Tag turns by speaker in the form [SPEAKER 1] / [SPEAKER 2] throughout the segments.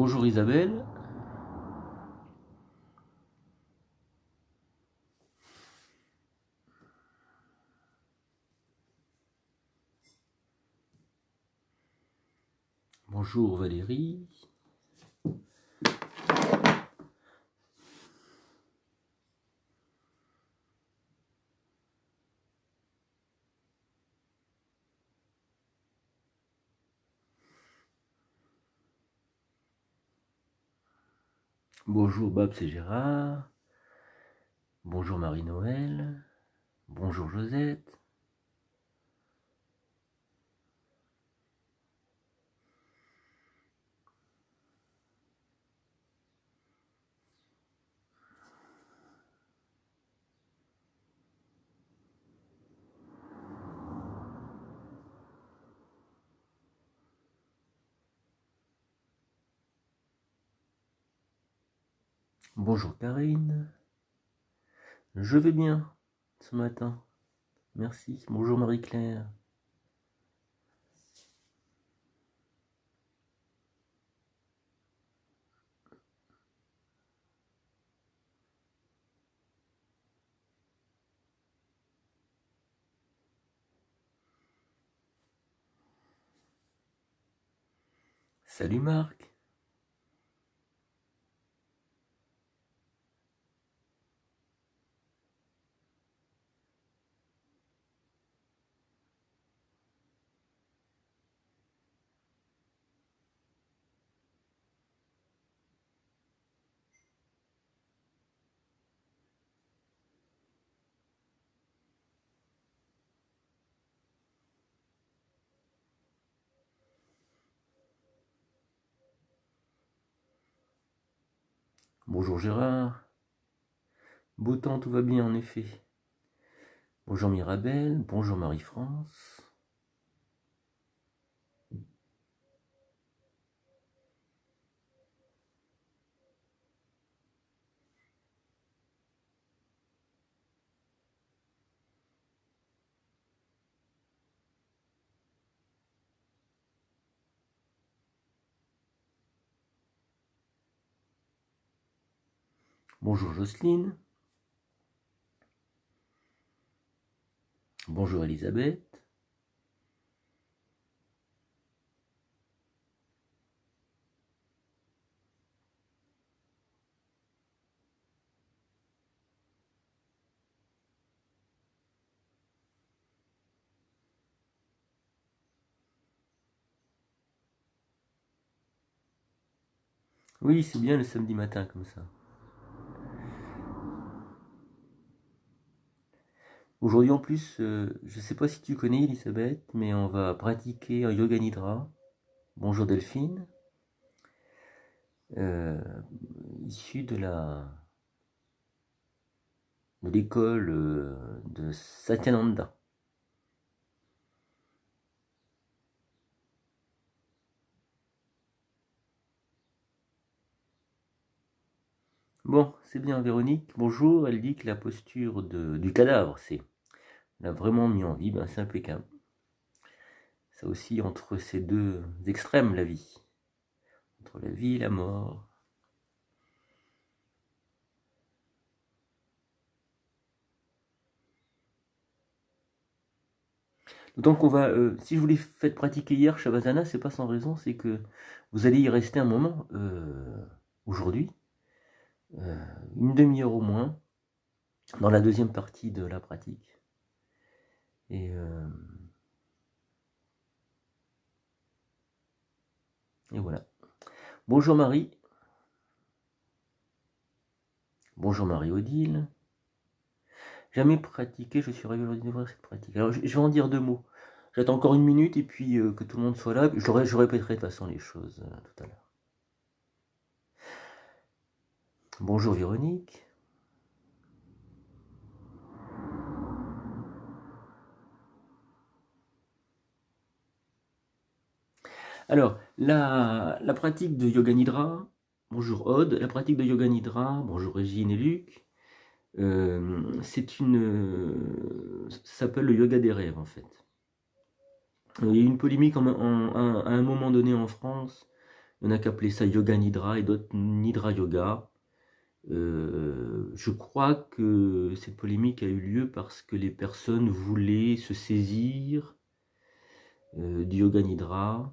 [SPEAKER 1] Bonjour Isabelle. Bonjour Valérie. Bonjour Babs et Gérard. Bonjour Marie-Noël. Bonjour Josette. Bonjour Karine. Je vais bien ce matin. Merci. Bonjour Marie-Claire. Salut Marc. Bonjour Gérard. Beau temps, tout va bien en effet. Bonjour Mirabelle. Bonjour Marie-France. Bonjour Jocelyne. Bonjour Elisabeth. Oui, c'est bien le samedi matin comme ça. Aujourd'hui en plus, je ne sais pas si tu connais Elisabeth, mais on va pratiquer un yoga nidra. Bonjour Delphine, euh, issu de l'école de Satyananda. Bon, c'est bien Véronique. Bonjour, elle dit que la posture du cadavre, l'a vraiment mis en vie, ben c'est impeccable. Ça aussi entre ces deux extrêmes la vie, entre la vie et la mort. Donc on va, si je vous l'ai fait pratiquer hier Shavasana, c'est pas sans raison, c'est que vous allez y rester un moment aujourd'hui, une demi-heure au moins, dans la deuxième partie de la pratique. Et voilà. Bonjour Marie. Bonjour Marie-Odile. Jamais pratiqué, je suis ravi aujourd'hui d'ouvrir cette pratique. Alors je vais en dire deux mots. J'attends encore une minute et puis que tout le monde soit là. Je répéterai de toute façon les choses tout à l'heure. Bonjour Véronique. Alors, la pratique de Yoga Nidra, bonjour Aude, la pratique de Yoga Nidra, bonjour Régine et Luc, ça s'appelle le yoga des rêves en fait. Il y a eu une polémique à un moment donné en France, Il y en a qui appelaient ça Yoga Nidra et d'autres Nidra Yoga. Je crois que cette polémique a eu lieu parce que les personnes voulaient se saisir du Yoga Nidra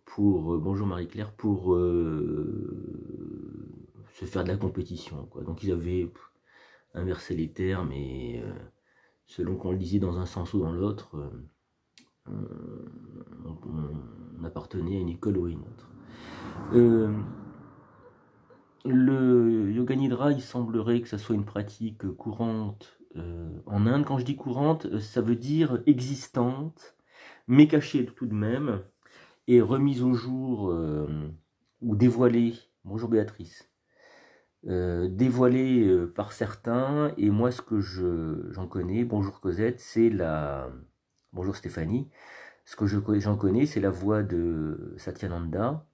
[SPEAKER 1] pour, bonjour Marie-Claire, pour se faire de la compétition, quoi. Donc ils avaient inversé les termes et selon qu'on le disait dans un sens ou dans l'autre, on appartenait à une école ou à une autre. Le Yoga Nidra, il semblerait que ça soit une pratique courante en Inde. Quand je dis courante, ça veut dire existante, mais cachée tout de même, et remise au jour ou dévoilée. Bonjour Béatrice. Dévoilée par certains, et moi ce que j'en connais, bonjour Cosette, c'est la... Bonjour Stéphanie, ce que j'en connais, c'est la voix de Satyananda,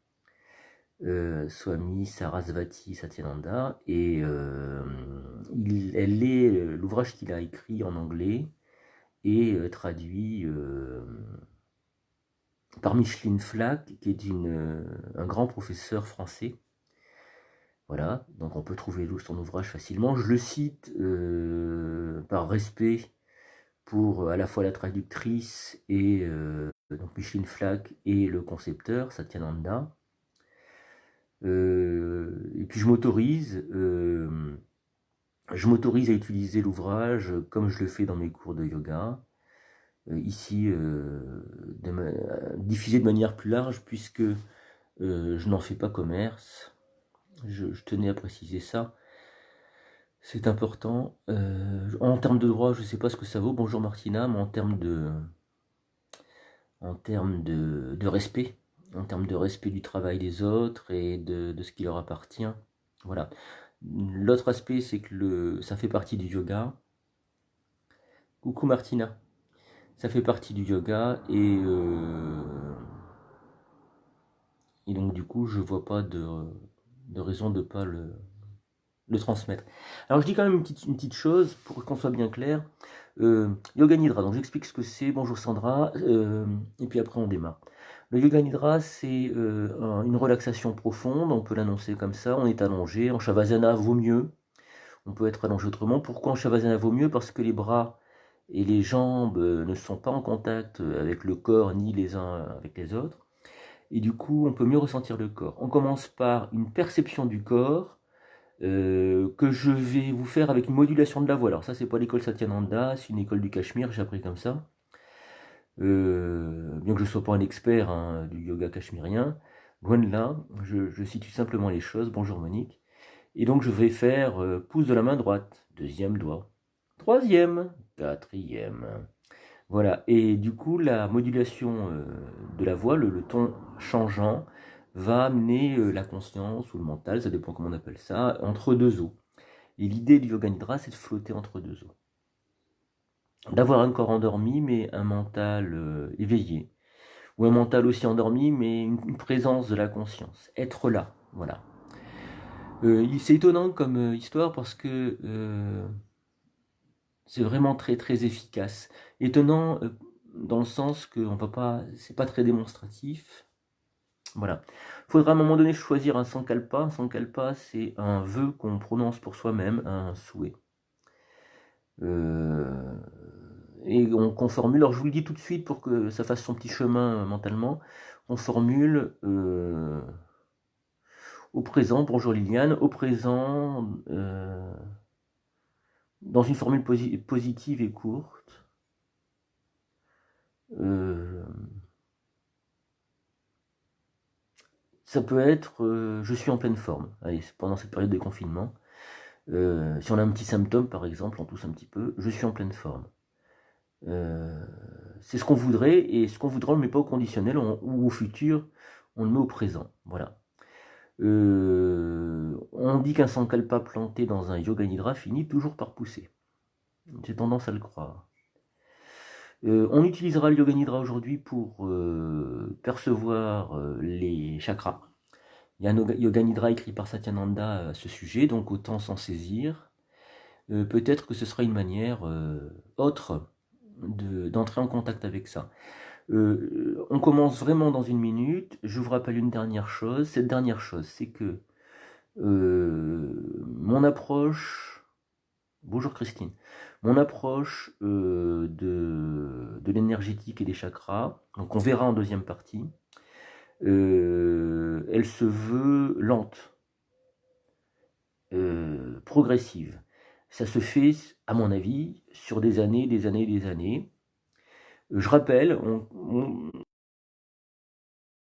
[SPEAKER 1] Swami Sarasvati Satyananda, et elle est l'ouvrage qu'il a écrit en anglais et traduit par Micheline Flack, qui est un grand professeur français. Voilà, donc on peut trouver son ouvrage facilement. Je le cite par respect pour à la fois la traductrice et donc Micheline Flack et le concepteur Satyananda. Et puis je m'autorise à utiliser l'ouvrage comme je le fais dans mes cours de yoga, ici diffusé de manière plus large puisque je n'en fais pas commerce. Je tenais à préciser ça. C'est important. En termes de droit, je ne sais pas ce que ça vaut. Bonjour Martina, mais en termes de respect, en termes de respect du travail des autres et de ce qui leur appartient. Voilà. L'autre aspect, c'est que ça fait partie du yoga. Coucou Martina. Ça fait partie du yoga et donc du coup, je vois pas de raison de pas le transmettre. Alors je dis quand même une petite chose pour qu'on soit bien clair. Yoga Nidra, donc j'explique ce que c'est. Bonjour Sandra, et puis après on démarre. Le Yoga Nidra, c'est une relaxation profonde, on peut l'annoncer comme ça, on est allongé. En Shavasana vaut mieux, on peut être allongé autrement. Pourquoi en Shavasana vaut mieux? Parce que les bras et les jambes ne sont pas en contact avec le corps ni les uns avec les autres. Et du coup, on peut mieux ressentir le corps. On commence par une perception du corps, que je vais vous faire avec une modulation de la voix. Alors ça, c'est pas l'école Satyananda, c'est une école du Cachemire, j'ai appris comme ça. Bien que je ne sois pas un expert du yoga cachemérien, loin de là, je situe simplement les choses. Bonjour Monique. Et donc je vais faire pouce de la main droite, deuxième doigt, troisième, quatrième. Voilà, et du coup la modulation de la voix, le ton changeant, va amener la conscience ou le mental, ça dépend comment on appelle ça, entre deux eaux. Et l'idée du Yoga Nidra, c'est de flotter entre deux eaux. D'avoir un corps endormi, mais un mental éveillé. Ou un mental aussi endormi, mais une présence de la conscience. Être là, voilà. C'est étonnant comme histoire parce que c'est vraiment très très efficace. Étonnant dans le sens que c'est pas très démonstratif. Voilà. Il faudra à un moment donné choisir un sankalpa. Un sankalpa, c'est un vœu qu'on prononce pour soi-même, un souhait. Et qu'on formule, alors je vous le dis tout de suite pour que ça fasse son petit chemin mentalement, on formule au présent, bonjour Liliane, au présent, dans une formule positive et courte, ça peut être je suis en pleine forme, allez, pendant cette période de confinement. Si on a un petit symptôme par exemple, on tousse un petit peu, je suis en pleine forme. C'est ce qu'on voudrait, et ce qu'on voudra on ne le met pas au conditionnel ou au futur, on le met au présent. Voilà. On dit qu'un sankalpa planté dans un yoga nidra finit toujours par pousser. J'ai tendance à le croire. On utilisera le yoga nidra aujourd'hui pour percevoir les chakras. Il y a un yoga nidra écrit par Satyananda à ce sujet, donc autant s'en saisir. Peut-être que ce sera une manière autre d'entrer en contact avec ça. On commence vraiment dans une minute. Je vous rappelle une dernière chose. Cette dernière chose, c'est que mon approche... Bonjour Christine. Mon approche de l'énergétique et des chakras, donc on verra en deuxième partie, elle se veut lente, progressive. Ça se fait, à mon avis, sur des années, des années, des années. Je rappelle, on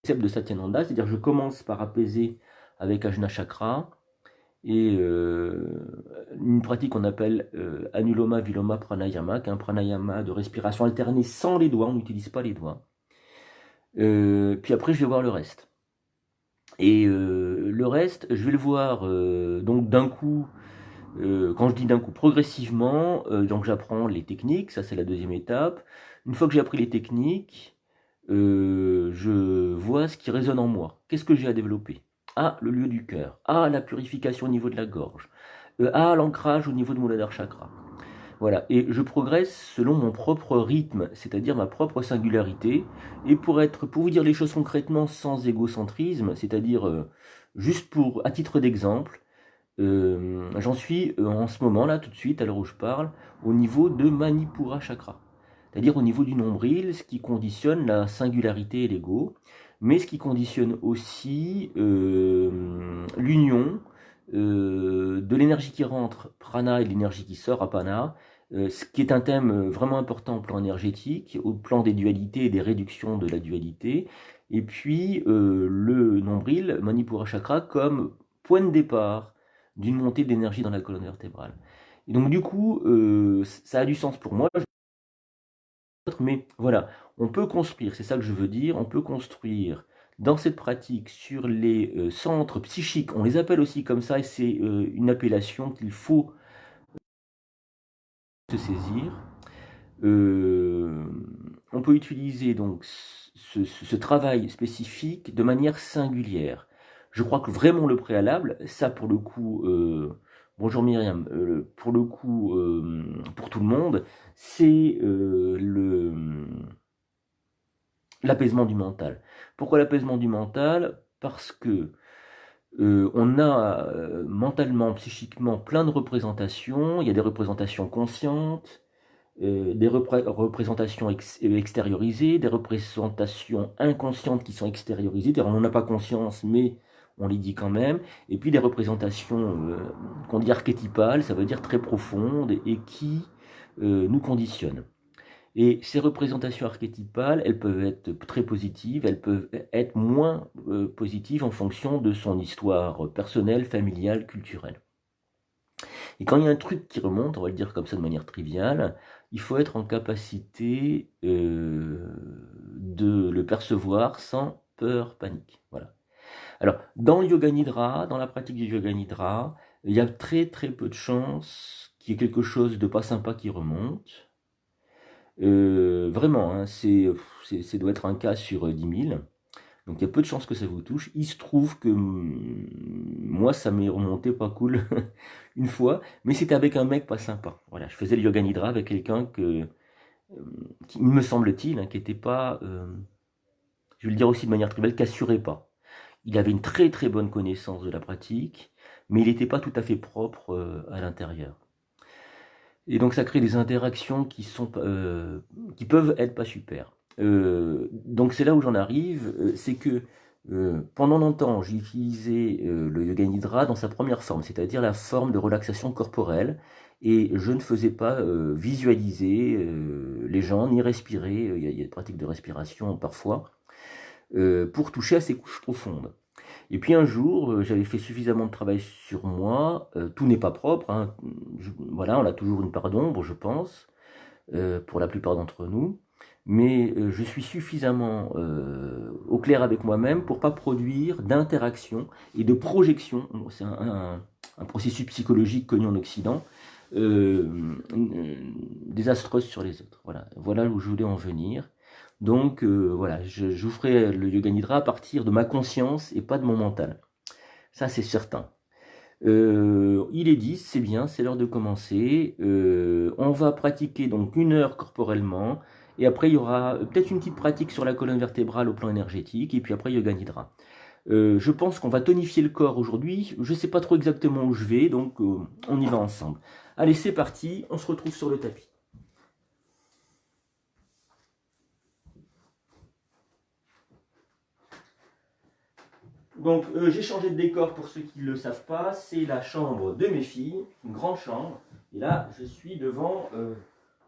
[SPEAKER 1] concept de Satyananda, c'est-à-dire je commence par apaiser avec Ajna Chakra et une pratique qu'on appelle Anuloma Viloma Pranayama, qui est un pranayama de respiration alternée sans les doigts, on n'utilise pas les doigts. Puis après, je vais voir le reste. Et le reste, je vais le voir donc d'un coup, quand je dis d'un coup, progressivement, donc j'apprends les techniques, ça c'est la deuxième étape. Une fois que j'ai appris les techniques, je vois ce qui résonne en moi. Qu'est-ce que j'ai à développer? Ah, le lieu du cœur. Ah, la purification au niveau de la gorge. Ah, l'ancrage au niveau de Muladhara Chakra. Voilà, et je progresse selon mon propre rythme, c'est-à-dire ma propre singularité. Et pour vous dire les choses concrètement sans égocentrisme, c'est-à-dire juste à titre d'exemple, j'en suis en ce moment là, tout de suite, à l'heure où je parle, au niveau de Manipura Chakra, c'est-à-dire au niveau du nombril, ce qui conditionne la singularité et l'ego, mais ce qui conditionne aussi l'union de l'énergie qui rentre, prana, et de l'énergie qui sort, apana, ce qui est un thème vraiment important au plan énergétique, au plan des dualités et des réductions de la dualité, et puis le nombril, Manipura Chakra, comme point de départ d'une montée d'énergie dans la colonne vertébrale. Et donc du coup, ça a du sens pour moi, mais voilà, on peut construire, c'est ça que je veux dire, on peut construire dans cette pratique sur les centres psychiques, on les appelle aussi comme ça, et c'est une appellation qu'il faut se saisir. On peut utiliser donc ce travail spécifique de manière singulière. Je crois que vraiment le préalable, ça pour le coup, bonjour Myriam, pour le coup, pour tout le monde, c'est l'apaisement du mental. Pourquoi l'apaisement du mental? Parce que on a mentalement, psychiquement plein de représentations, il y a des représentations conscientes, des représentations extériorisées, des représentations inconscientes qui sont extériorisées, on n'en a pas conscience, mais on les dit quand même, et puis des représentations qu'on dit archétypales, ça veut dire très profondes, et qui nous conditionnent. Et ces représentations archétypales, elles peuvent être très positives, elles peuvent être moins positives en fonction de son histoire personnelle, familiale, culturelle. Et quand il y a un truc qui remonte, on va le dire comme ça de manière triviale, il faut être en capacité de le percevoir sans peur, panique. Voilà. Alors, dans le Yoga Nidra, dans la pratique du Yoga Nidra, il y a très très peu de chances qu'il y ait quelque chose de pas sympa qui remonte. Vraiment, hein, ça doit être un cas sur 10 000. Donc il y a peu de chances que ça vous touche. Il se trouve que moi, ça m'est remonté pas cool une fois, mais c'était avec un mec pas sympa. Voilà, je faisais le yoga nidra avec quelqu'un qui me semble-t-il, hein, qui était pas, je vais le dire aussi de manière triviale, qui assurait pas. Il avait une très très bonne connaissance de la pratique, mais il n'était pas tout à fait propre à l'intérieur. Et donc ça crée des interactions qui peuvent être pas super. Donc c'est là où j'en arrive, c'est que pendant longtemps j'ai utilisé le yoga nidra dans sa première forme, c'est-à-dire la forme de relaxation corporelle, et je ne faisais pas visualiser les gens ni respirer. Il y a des pratiques de respiration parfois pour toucher à ces couches profondes. Et puis un jour, j'avais fait suffisamment de travail sur moi. Tout n'est pas propre, hein. Voilà, on a toujours une part d'ombre, je pense, pour la plupart d'entre nous. Mais je suis suffisamment au clair avec moi-même pour pas produire d'interaction et de projection. C'est un processus psychologique connu en Occident, désastreuse sur les autres. Voilà où je voulais en venir. Donc voilà, je vous ferai le yoga nidra à partir de ma conscience et pas de mon mental. Ça c'est certain. Il est 10, c'est bien, c'est l'heure de commencer. On va pratiquer donc 1 heure corporellement Et après, il y aura peut-être une petite pratique sur la colonne vertébrale au plan énergétique. Et puis après, yoga nidra. Je pense qu'on va tonifier le corps aujourd'hui. Je ne sais pas trop exactement où je vais, donc on y va ensemble. Allez, c'est parti. On se retrouve sur le tapis. Donc, j'ai changé de décor pour ceux qui ne le savent pas. C'est la chambre de mes filles, une grande chambre. Et là, je suis devant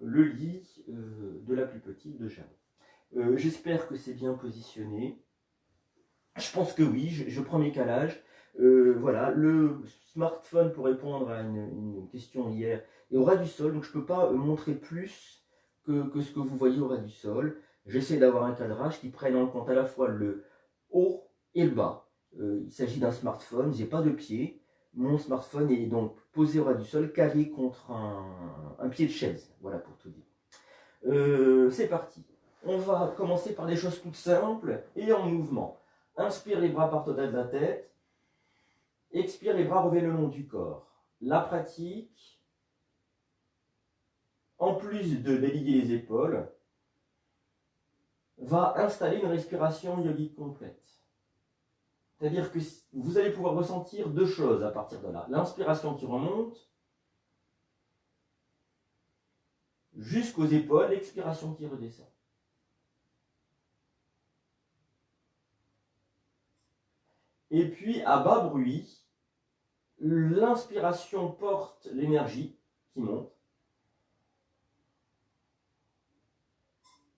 [SPEAKER 1] le lit de la plus petite de Jeanne. J'espère que c'est bien positionné. Je pense que oui, je prends mes calages. Voilà, le smartphone, pour répondre à une question hier, est au ras du sol, donc je ne peux pas montrer plus que ce que vous voyez au ras du sol. J'essaie d'avoir un cadrage qui prenne en compte à la fois le haut et le bas. Il s'agit d'un smartphone, j'ai pas de pied. Mon smartphone est donc posé au ras du sol, calé contre un pied de chaise. Voilà pour tout dire. C'est parti. On va commencer par des choses toutes simples et en mouvement. Inspire, les bras partent au-delà de la tête. Expire, les bras reviennent le long du corps. La pratique, en plus de délier les épaules, va installer une respiration yogique complète. C'est-à-dire que vous allez pouvoir ressentir deux choses à partir de là. L'inspiration qui remonte jusqu'aux épaules, l'expiration qui redescend. Et puis, à bas bruit, l'inspiration porte l'énergie qui monte.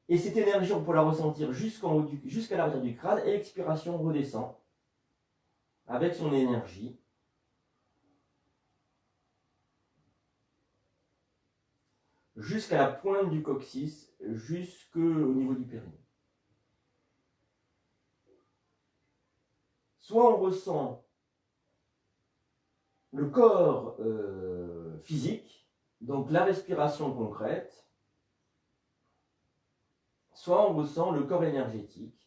[SPEAKER 1] Et cette énergie, on peut la ressentir jusqu'à l'arrière du crâne, et l'expiration redescend avec son énergie. Jusqu'à la pointe du coccyx, jusqu'au niveau du périnée. Soit on ressent le corps physique, donc la respiration concrète, soit on ressent le corps énergétique.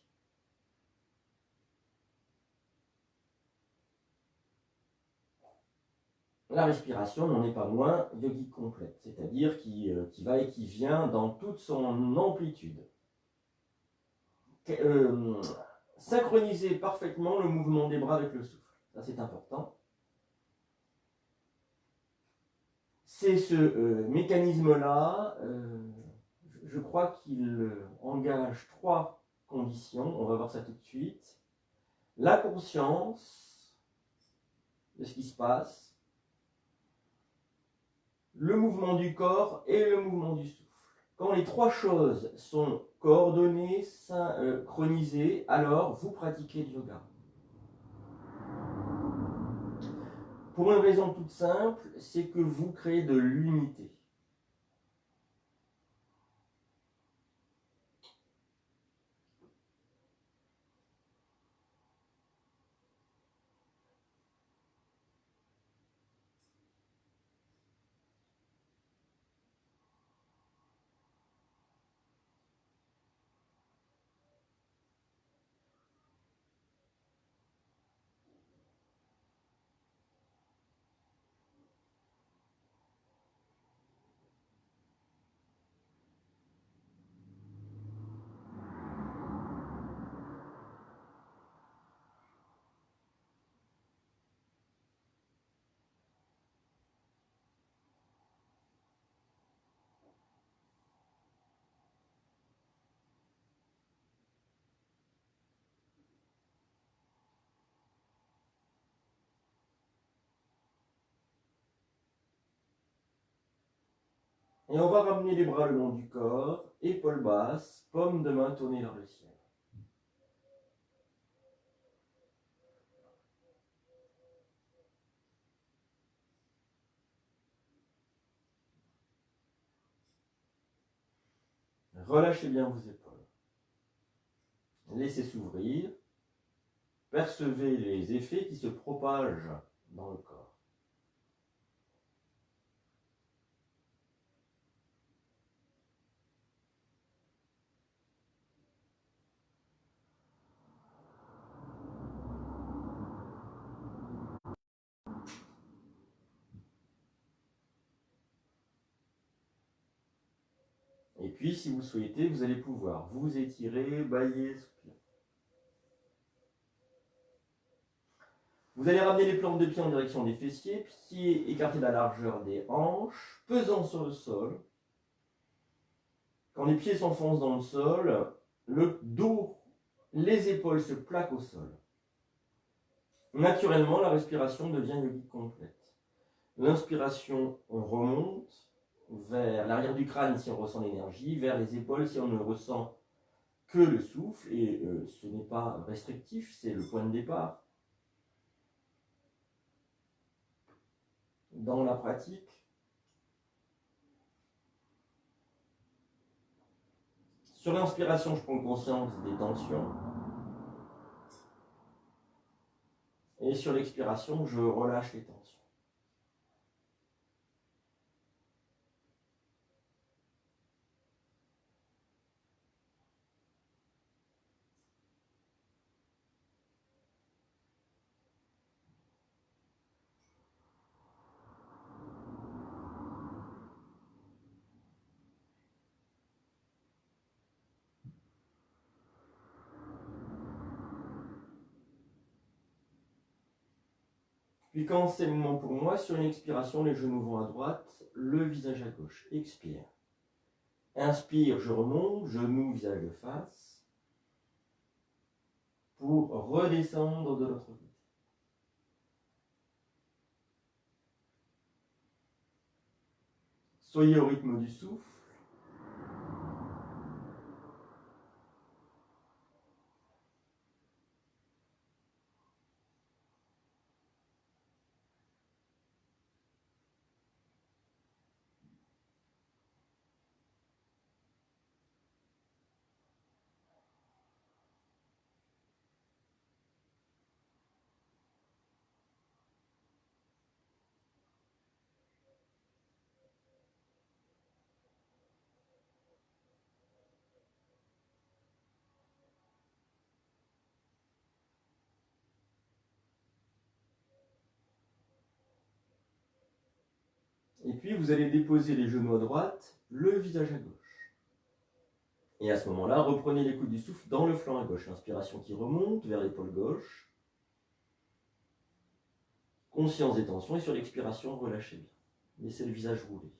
[SPEAKER 1] La respiration n'en est pas moins yogique complète, c'est-à-dire qui va et qui vient dans toute son amplitude. Synchroniser parfaitement le mouvement des bras avec le souffle, ça c'est important. C'est ce mécanisme-là, je crois qu'il engage trois conditions, on va voir ça tout de suite. La conscience de ce qui se passe, le mouvement du corps et le mouvement du souffle. Quand les trois choses sont coordonnées, synchronisées, alors vous pratiquez le yoga. Pour une raison toute simple, c'est que vous créez de l'unité. Et on va ramener les bras le long du corps, épaules basses, paume de main tournée vers le ciel. Relâchez bien vos épaules. Laissez s'ouvrir. Percevez les effets qui se propagent dans le corps. Et puis, si vous le souhaitez, vous allez pouvoir vous étirer, bâiller, soupirer. Vous allez ramener les plantes de pied en direction des fessiers, pieds écartés de la largeur des hanches, pesant sur le sol. Quand les pieds s'enfoncent dans le sol, le dos, les épaules se plaquent au sol. Naturellement, la respiration devient yogique complète. L'inspiration, on remonte vers l'arrière du crâne si on ressent l'énergie, vers les épaules si on ne ressent que le souffle, et ce n'est pas restrictif, c'est le point de départ. Dans la pratique, sur l'inspiration, je prends conscience des tensions. Et sur l'expiration, je relâche les tensions. Puis quand c'est le moment pour moi, sur une expiration, les genoux vont à droite, le visage à gauche. Expire. Inspire, je remonte, genoux, visage de face, pour redescendre de l'autre côté. Soyez au rythme du souffle. Et puis vous allez déposer les genoux à droite, le visage à gauche. Et à ce moment-là, reprenez l'écoute du souffle dans le flanc à gauche. L'inspiration qui remonte vers l'épaule gauche. Conscience des tensions, et sur l'expiration, relâchez bien. Laissez le visage rouler.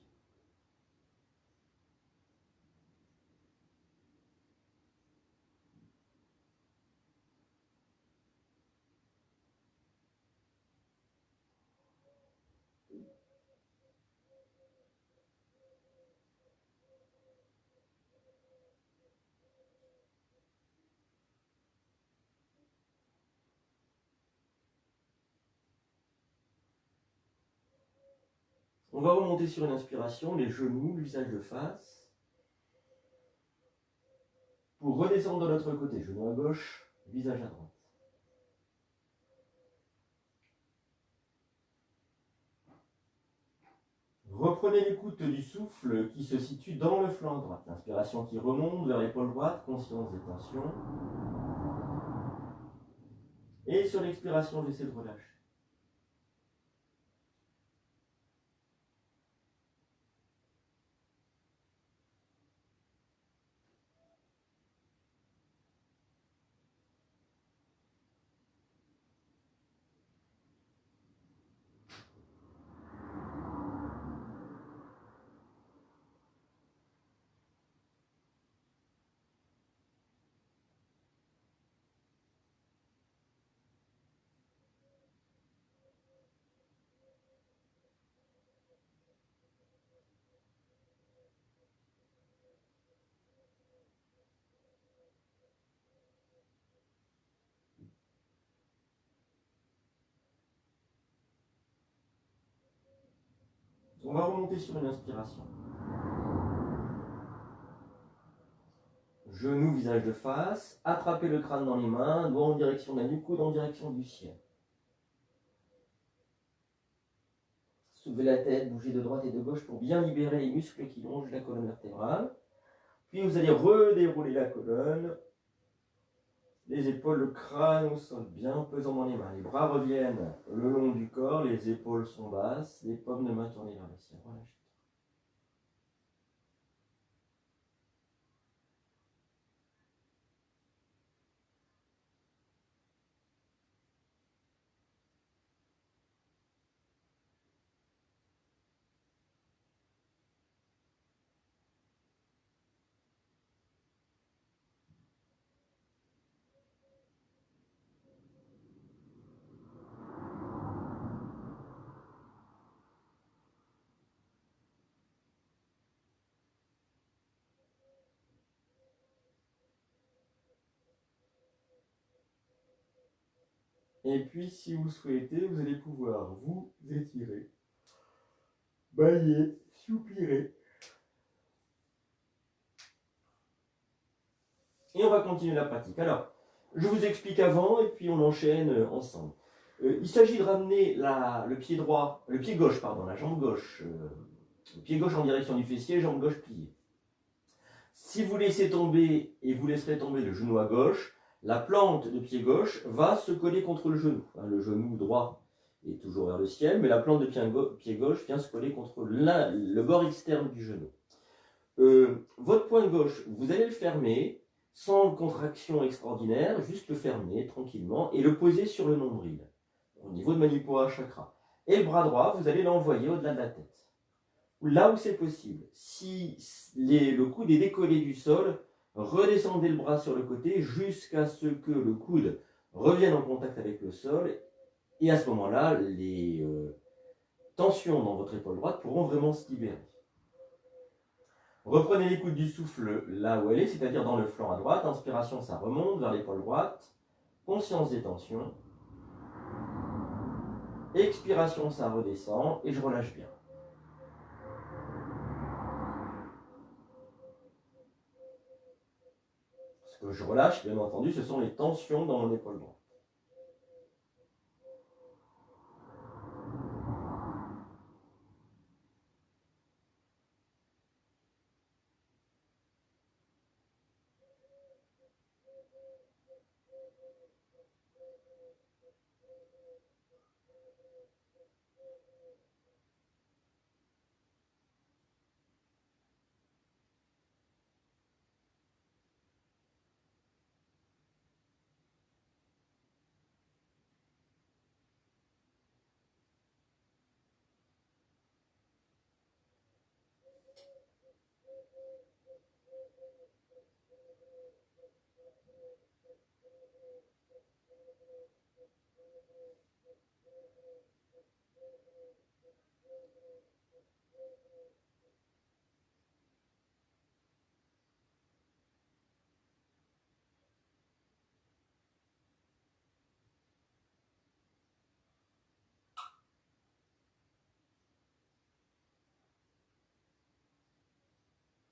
[SPEAKER 1] On va remonter sur une inspiration, les genoux, le visage de face. Pour redescendre de l'autre côté, genou à gauche, visage à droite. Reprenez l'écoute du souffle qui se situe dans le flanc droit. L'inspiration qui remonte vers l'épaule droite, conscience des tensions. Et sur l'expiration, j'essaie de relâcher. On va remonter sur une inspiration. Genou, visage de face. Attrapez le crâne dans les mains, doigts en direction de la nuque, coude en direction du ciel. Soulevez la tête, bougez de droite et de gauche pour bien libérer les muscles qui longent la colonne vertébrale. Puis vous allez redérouler la colonne, les épaules, le crâne au sol, bien pesant dans les mains. Les bras reviennent le long du corps, les épaules sont basses, les paumes de main tournées vers le ciel. Relâchez. Et puis, si vous souhaitez, vous allez pouvoir vous étirer, bailler, soupirer. Et on va continuer la pratique. Alors, je vous explique avant et puis on enchaîne ensemble. Il s'agit de ramener le pied droit, le pied gauche, pardon, la jambe gauche, le pied gauche en direction du fessier, jambe gauche pliée. Si vous laissez tomber et vous laisserez tomber le genou à gauche, la plante de pied gauche va se coller contre le genou. Le genou droit est toujours vers le ciel, mais la plante de pied gauche vient se coller contre le bord externe du genou. Votre poing gauche, vous allez le fermer sans contraction extraordinaire, juste le fermer tranquillement et le poser sur le nombril, au niveau de Manipura Chakra. Et le bras droit, vous allez l'envoyer au-delà de la tête. Là où c'est possible. Si le coude est décollé du sol, redescendez le bras sur le côté jusqu'à ce que le coude revienne en contact avec le sol. Et à ce moment-là, les tensions dans votre épaule droite pourront vraiment se libérer. Reprenez l'écoute du souffle là où elle est, c'est-à-dire dans le flanc à droite. Inspiration, ça remonte vers l'épaule droite. Conscience des tensions. Expiration, ça redescend et je relâche bien. Ce que je relâche, bien entendu, ce sont les tensions dans mon épaule droite.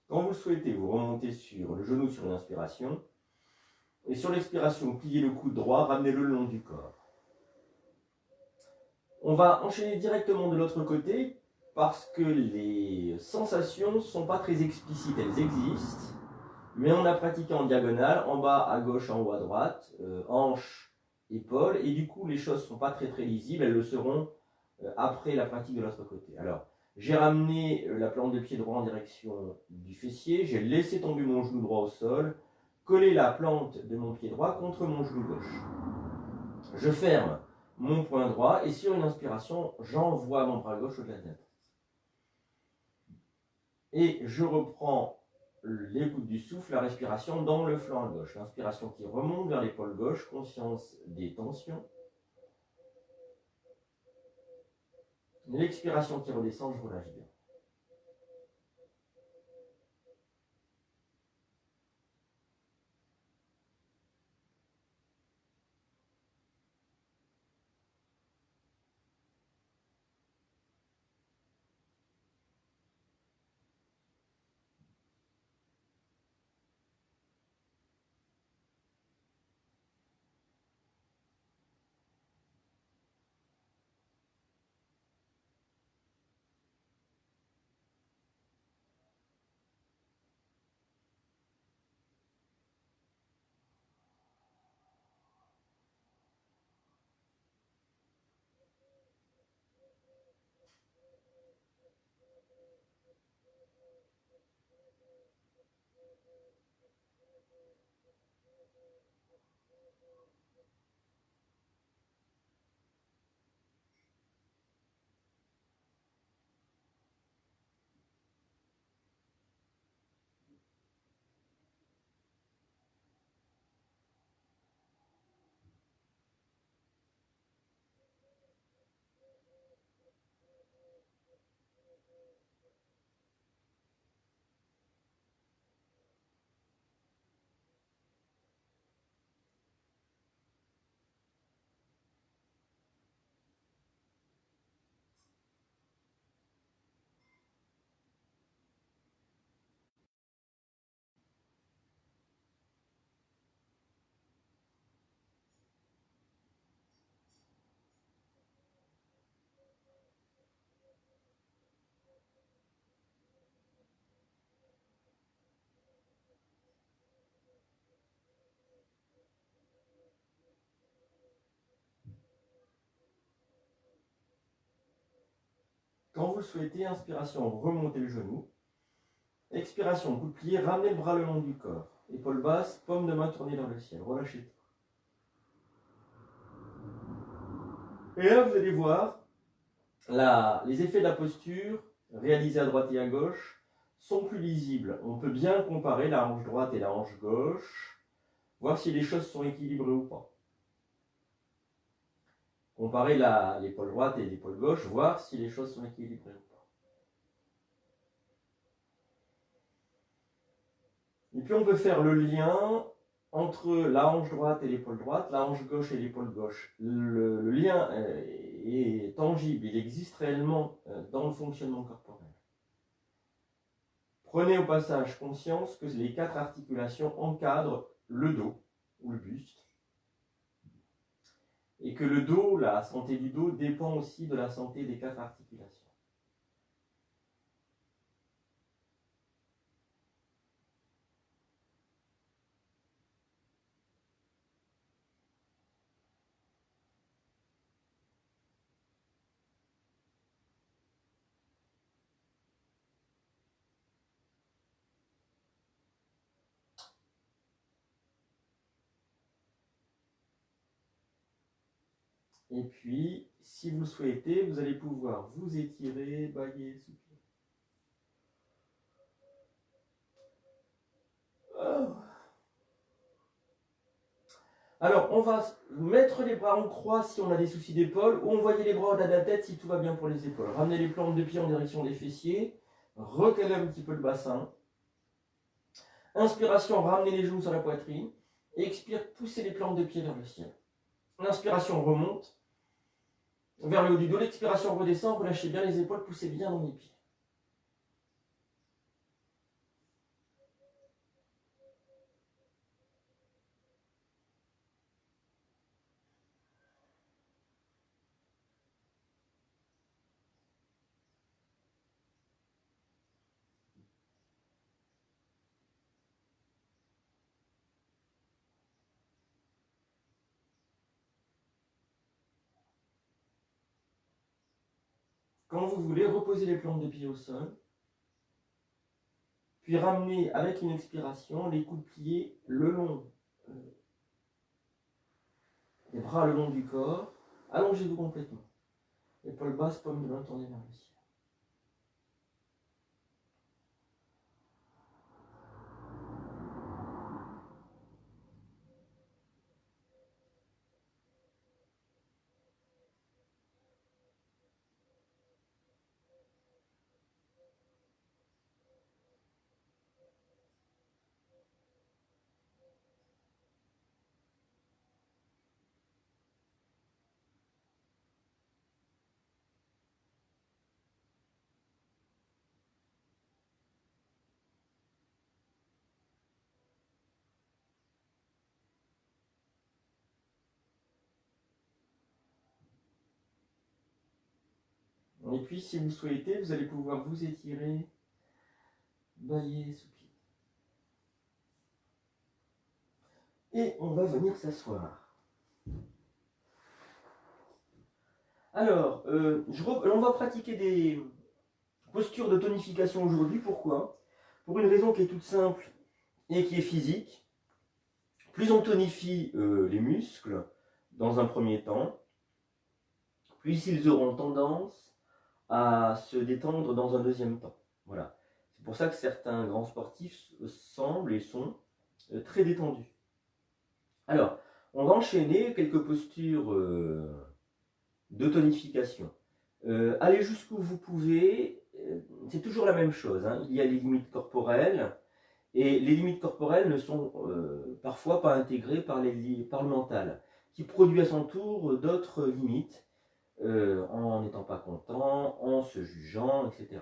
[SPEAKER 1] Quand vous le souhaitez, vous remontez sur le genou sur une inspiration. Et sur l'expiration, pliez le coude droit, ramenez-le le long du corps. On va enchaîner directement de l'autre côté parce que les sensations ne sont pas très explicites. Elles existent, mais on a pratiqué en diagonale, en bas à gauche, en haut à droite, hanche, épaule, et du coup les choses ne sont pas très très lisibles, elles le seront après la pratique de l'autre côté. Alors, j'ai ramené la plante de pied droit en direction du fessier, j'ai laissé tomber mon genou droit au sol, collé la plante de mon pied droit contre mon genou gauche. Je ferme mon poing droit et sur une inspiration, j'envoie mon bras gauche au-delà de la tête. Et je reprends l'écoute du souffle, la respiration dans le flanc à gauche. L'inspiration qui remonte vers l'épaule gauche, conscience des tensions. L'expiration qui redescend, je relâche bien.
[SPEAKER 2] vous le souhaitez, inspiration, remontez le genou. Expiration, coup de pied, ramenez le bras le long du corps. Épaule basse, paume de main tournée vers le ciel. Relâchez tout. Et là, vous allez voir, les effets de la posture, réalisés à droite et à gauche, sont plus lisibles. On peut bien comparer la hanche droite et la hanche gauche, voir si les choses sont équilibrées ou pas. Comparer l'épaule droite et l'épaule gauche, voir si les choses sont équilibrées ou pas. Et puis on peut faire le lien entre la hanche droite et l'épaule droite, la hanche gauche et l'épaule gauche. Le lien est tangible, il existe réellement dans le fonctionnement corporel. Prenez au passage conscience que les 4 articulations encadrent le dos ou le buste. Et que le dos, la santé du dos, dépend aussi de la santé des 4 articulations. Et puis, si vous le souhaitez, vous allez pouvoir vous étirer, bâiller, soupirer. Alors, on va mettre les bras en croix si on a des soucis d'épaule, ou envoyer les bras au-delà de la tête si tout va bien pour les épaules. Ramenez les plantes de pied en direction des fessiers, recalez un petit peu le bassin. Inspiration, ramenez les genoux sur la poitrine. Expire, poussez les plantes de pied vers le ciel. L'inspiration remonte vers le haut du dos. L'expiration redescend, relâchez bien les épaules, poussez bien dans les pieds. Quand vous voulez, reposez les plantes de pied au sol. Puis ramenez avec une expiration les coudes pliés le long, les bras le long du corps. Allongez-vous complètement. Épaules basses, paume de main tournée vers le ciel. Et puis, si vous souhaitez, vous allez pouvoir vous étirer, bâiller, soupirer. Et on va venir s'asseoir. Alors, on va pratiquer des postures de tonification aujourd'hui. Pourquoi? Pour une raison qui est toute simple et qui est physique. Plus on tonifie les muscles dans un premier temps, plus ils auront tendance à se détendre dans un deuxième temps. Voilà. C'est pour ça que certains grands sportifs semblent et sont très détendus. Alors, on va enchaîner quelques postures de tonification. Allez jusqu'où vous pouvez, c'est toujours la même chose. Hein. Il y a les limites corporelles, et les limites corporelles ne sont parfois pas intégrées par le mental, qui produit à son tour d'autres limites, en n'étant pas content, en se jugeant, etc.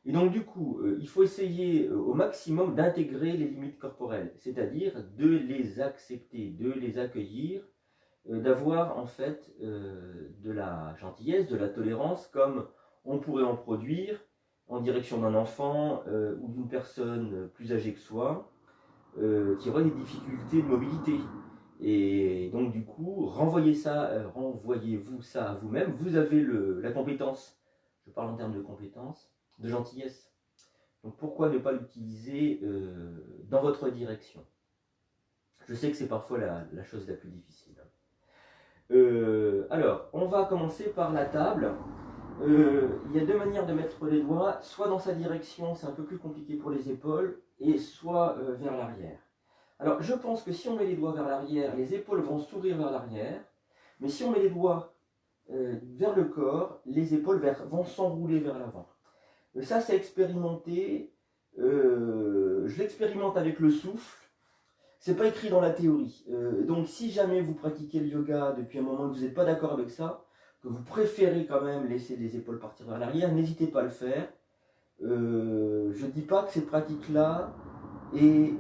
[SPEAKER 2] Et donc du coup, il faut essayer au maximum d'intégrer les limites corporelles, c'est-à-dire de les accepter, de les accueillir, d'avoir en fait de la gentillesse, de la tolérance, comme on pourrait en produire en direction d'un enfant ou d'une personne plus âgée que soi, qui aurait des difficultés de mobilité. Et donc du coup, renvoyez-vous ça à vous-même. Vous avez la compétence Je parle en termes de compétences, de gentillesse. Donc pourquoi ne pas l'utiliser dans votre direction? Je sais que c'est parfois la chose la plus difficile. Alors, on va commencer par la table. Il y a deux manières de mettre les doigts, soit dans sa direction, c'est un peu plus compliqué pour les épaules, et soit vers l'arrière. Alors, je pense que si on met les doigts vers l'arrière, les épaules vont s'ouvrir vers l'arrière, mais si on met les doigts vers le corps, les épaules vont s'enrouler vers l'avant. Ça, c'est expérimenté. Je l'expérimente avec le souffle. C'est pas écrit dans la théorie. Donc, si jamais vous pratiquez le yoga depuis un moment que vous n'êtes pas d'accord avec ça, que vous préférez quand même laisser les épaules partir vers l'arrière, n'hésitez pas à le faire. Je ne dis pas que cette pratique-là est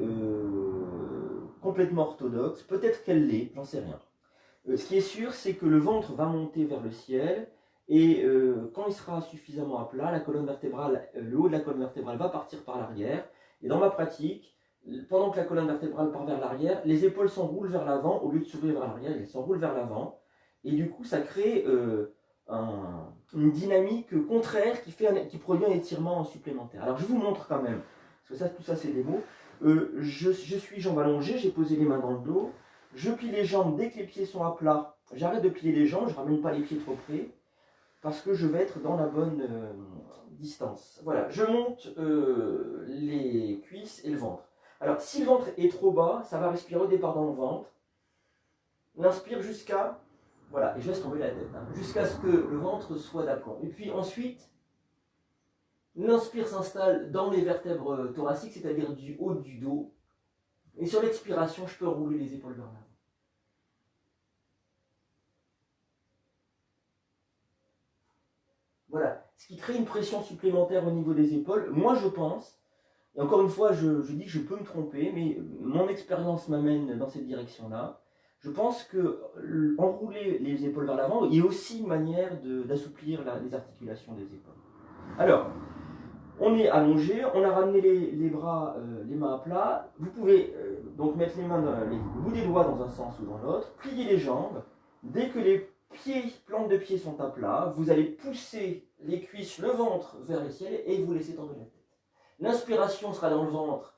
[SPEAKER 2] complètement orthodoxe. Peut-être qu'elle l'est, j'en sais rien. Ce qui est sûr, c'est que le ventre va monter vers le ciel et quand il sera suffisamment à plat, la colonne vertébrale, le haut de la colonne vertébrale va partir par l'arrière. Et dans ma pratique, pendant que la colonne vertébrale part vers l'arrière, les épaules s'enroulent vers l'avant au lieu de s'ouvrir vers l'arrière, elles s'enroulent vers l'avant. Et du coup, ça crée une dynamique contraire qui produit un étirement supplémentaire. Alors, je vous montre quand même, parce que tout ça, c'est des mots. Je suis jambes allongées, j'ai posé les mains dans le dos. Je plie les jambes dès que les pieds sont à plat. J'arrête de plier les jambes, je ne ramène pas les pieds trop près, parce que je vais être dans la bonne distance. Voilà, je monte les cuisses et le ventre. Alors, si le ventre est trop bas, ça va respirer au départ dans le ventre. L'inspire jusqu'à... Voilà, et je laisse tomber la tête, hein, jusqu'à ce que le ventre soit d'aplomb. Et puis ensuite, l'inspire s'installe dans les vertèbres thoraciques, c'est-à-dire du haut du dos. Et sur l'expiration, je peux rouler les épaules vers l'avant. Voilà, ce qui crée une pression supplémentaire au niveau des épaules. Moi, je pense, et encore une fois, je dis que je peux me tromper, mais mon expérience m'amène dans cette direction-là. Je pense que enrouler les épaules vers l'avant est aussi une manière d'assouplir les articulations des épaules. Alors, on est allongé, on a ramené les bras, les mains à plat. Vous pouvez donc mettre les bout des doigts dans un sens ou dans l'autre, plier les jambes. Dès que les plantes de pied sont à plat, vous allez pousser les cuisses, le ventre vers le ciel et vous laissez tomber la tête. L'inspiration sera dans le ventre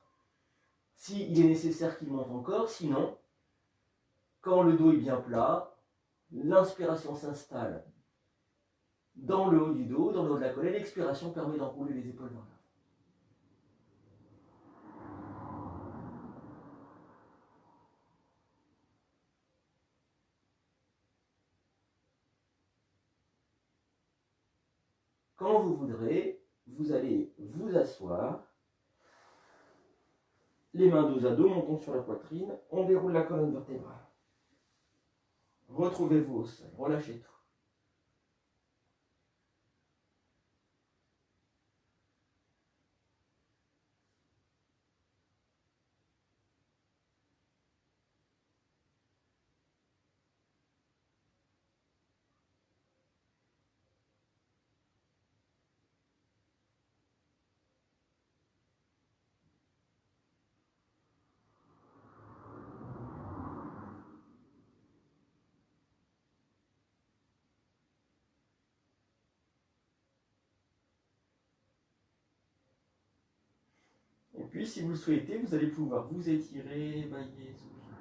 [SPEAKER 2] s'il est nécessaire qu'il monte encore, sinon, quand le dos est bien plat, l'inspiration s'installe dans le haut du dos, dans le haut de la colonne, et l'expiration permet d'enrouler les épaules vers l'avant. Quand vous voudrez, vous allez vous asseoir, les mains dos à dos, montons sur la poitrine, on déroule la colonne vertébrale. Retrouvez-vous au sol, relâchez tout. Et puis, si vous le souhaitez, vous allez pouvoir vous étirer, bailler, soupirer.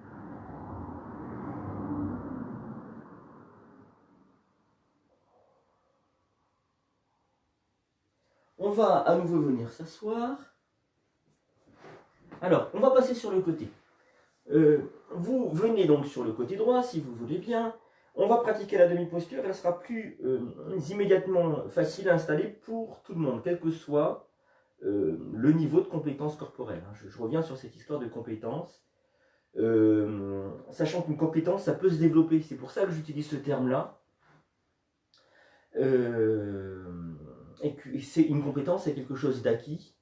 [SPEAKER 2] On va à nouveau venir s'asseoir. Alors, on va passer sur le côté. Vous venez donc sur le côté droit, si vous voulez bien. On va pratiquer la demi-posture. Elle sera plus immédiatement facile à installer pour tout le monde, quel que soit le niveau de compétence corporelle. Je reviens sur cette histoire de compétence. Sachant qu'une compétence, ça peut se développer. C'est pour ça que j'utilise ce terme-là. Et que une compétence, c'est quelque chose d'acquis.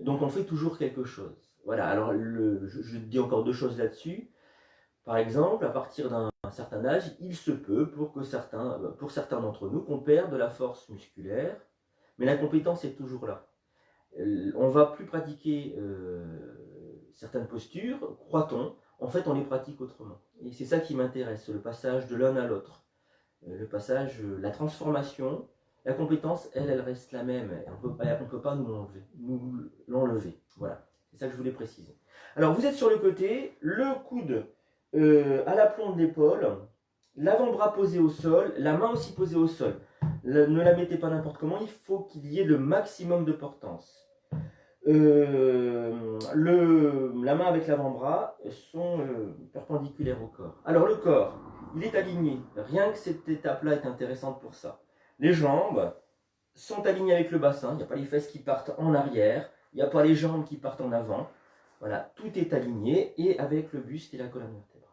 [SPEAKER 2] Donc on fait toujours quelque chose. Voilà, alors je dis encore deux choses là-dessus. Par exemple, à partir d'un certain âge, il se peut pour certains d'entre nous qu'on perde de la force musculaire, mais la compétence est toujours là. On ne va plus pratiquer certaines postures, croit-on, en fait on les pratique autrement. Et c'est ça qui m'intéresse, le passage de l'un à l'autre. Le passage, la transformation, La compétence, elle reste la même. On ne peut pas nous l'enlever. Voilà, c'est ça que je voulais préciser. Alors, vous êtes sur le côté, le coude à l'aplomb de l'épaule, l'avant-bras posé au sol, la main aussi posée au sol. Ne la mettez pas n'importe comment, il faut qu'il y ait le maximum de portance. La main avec l'avant-bras sont perpendiculaires au corps. Alors le corps, il est aligné. Rien que cette étape-là est intéressante pour ça. Les jambes sont alignées avec le bassin. Il n'y a pas les fesses qui partent en arrière. Il n'y a pas les jambes qui partent en avant. Voilà, tout est aligné et avec le buste et la colonne vertébrale.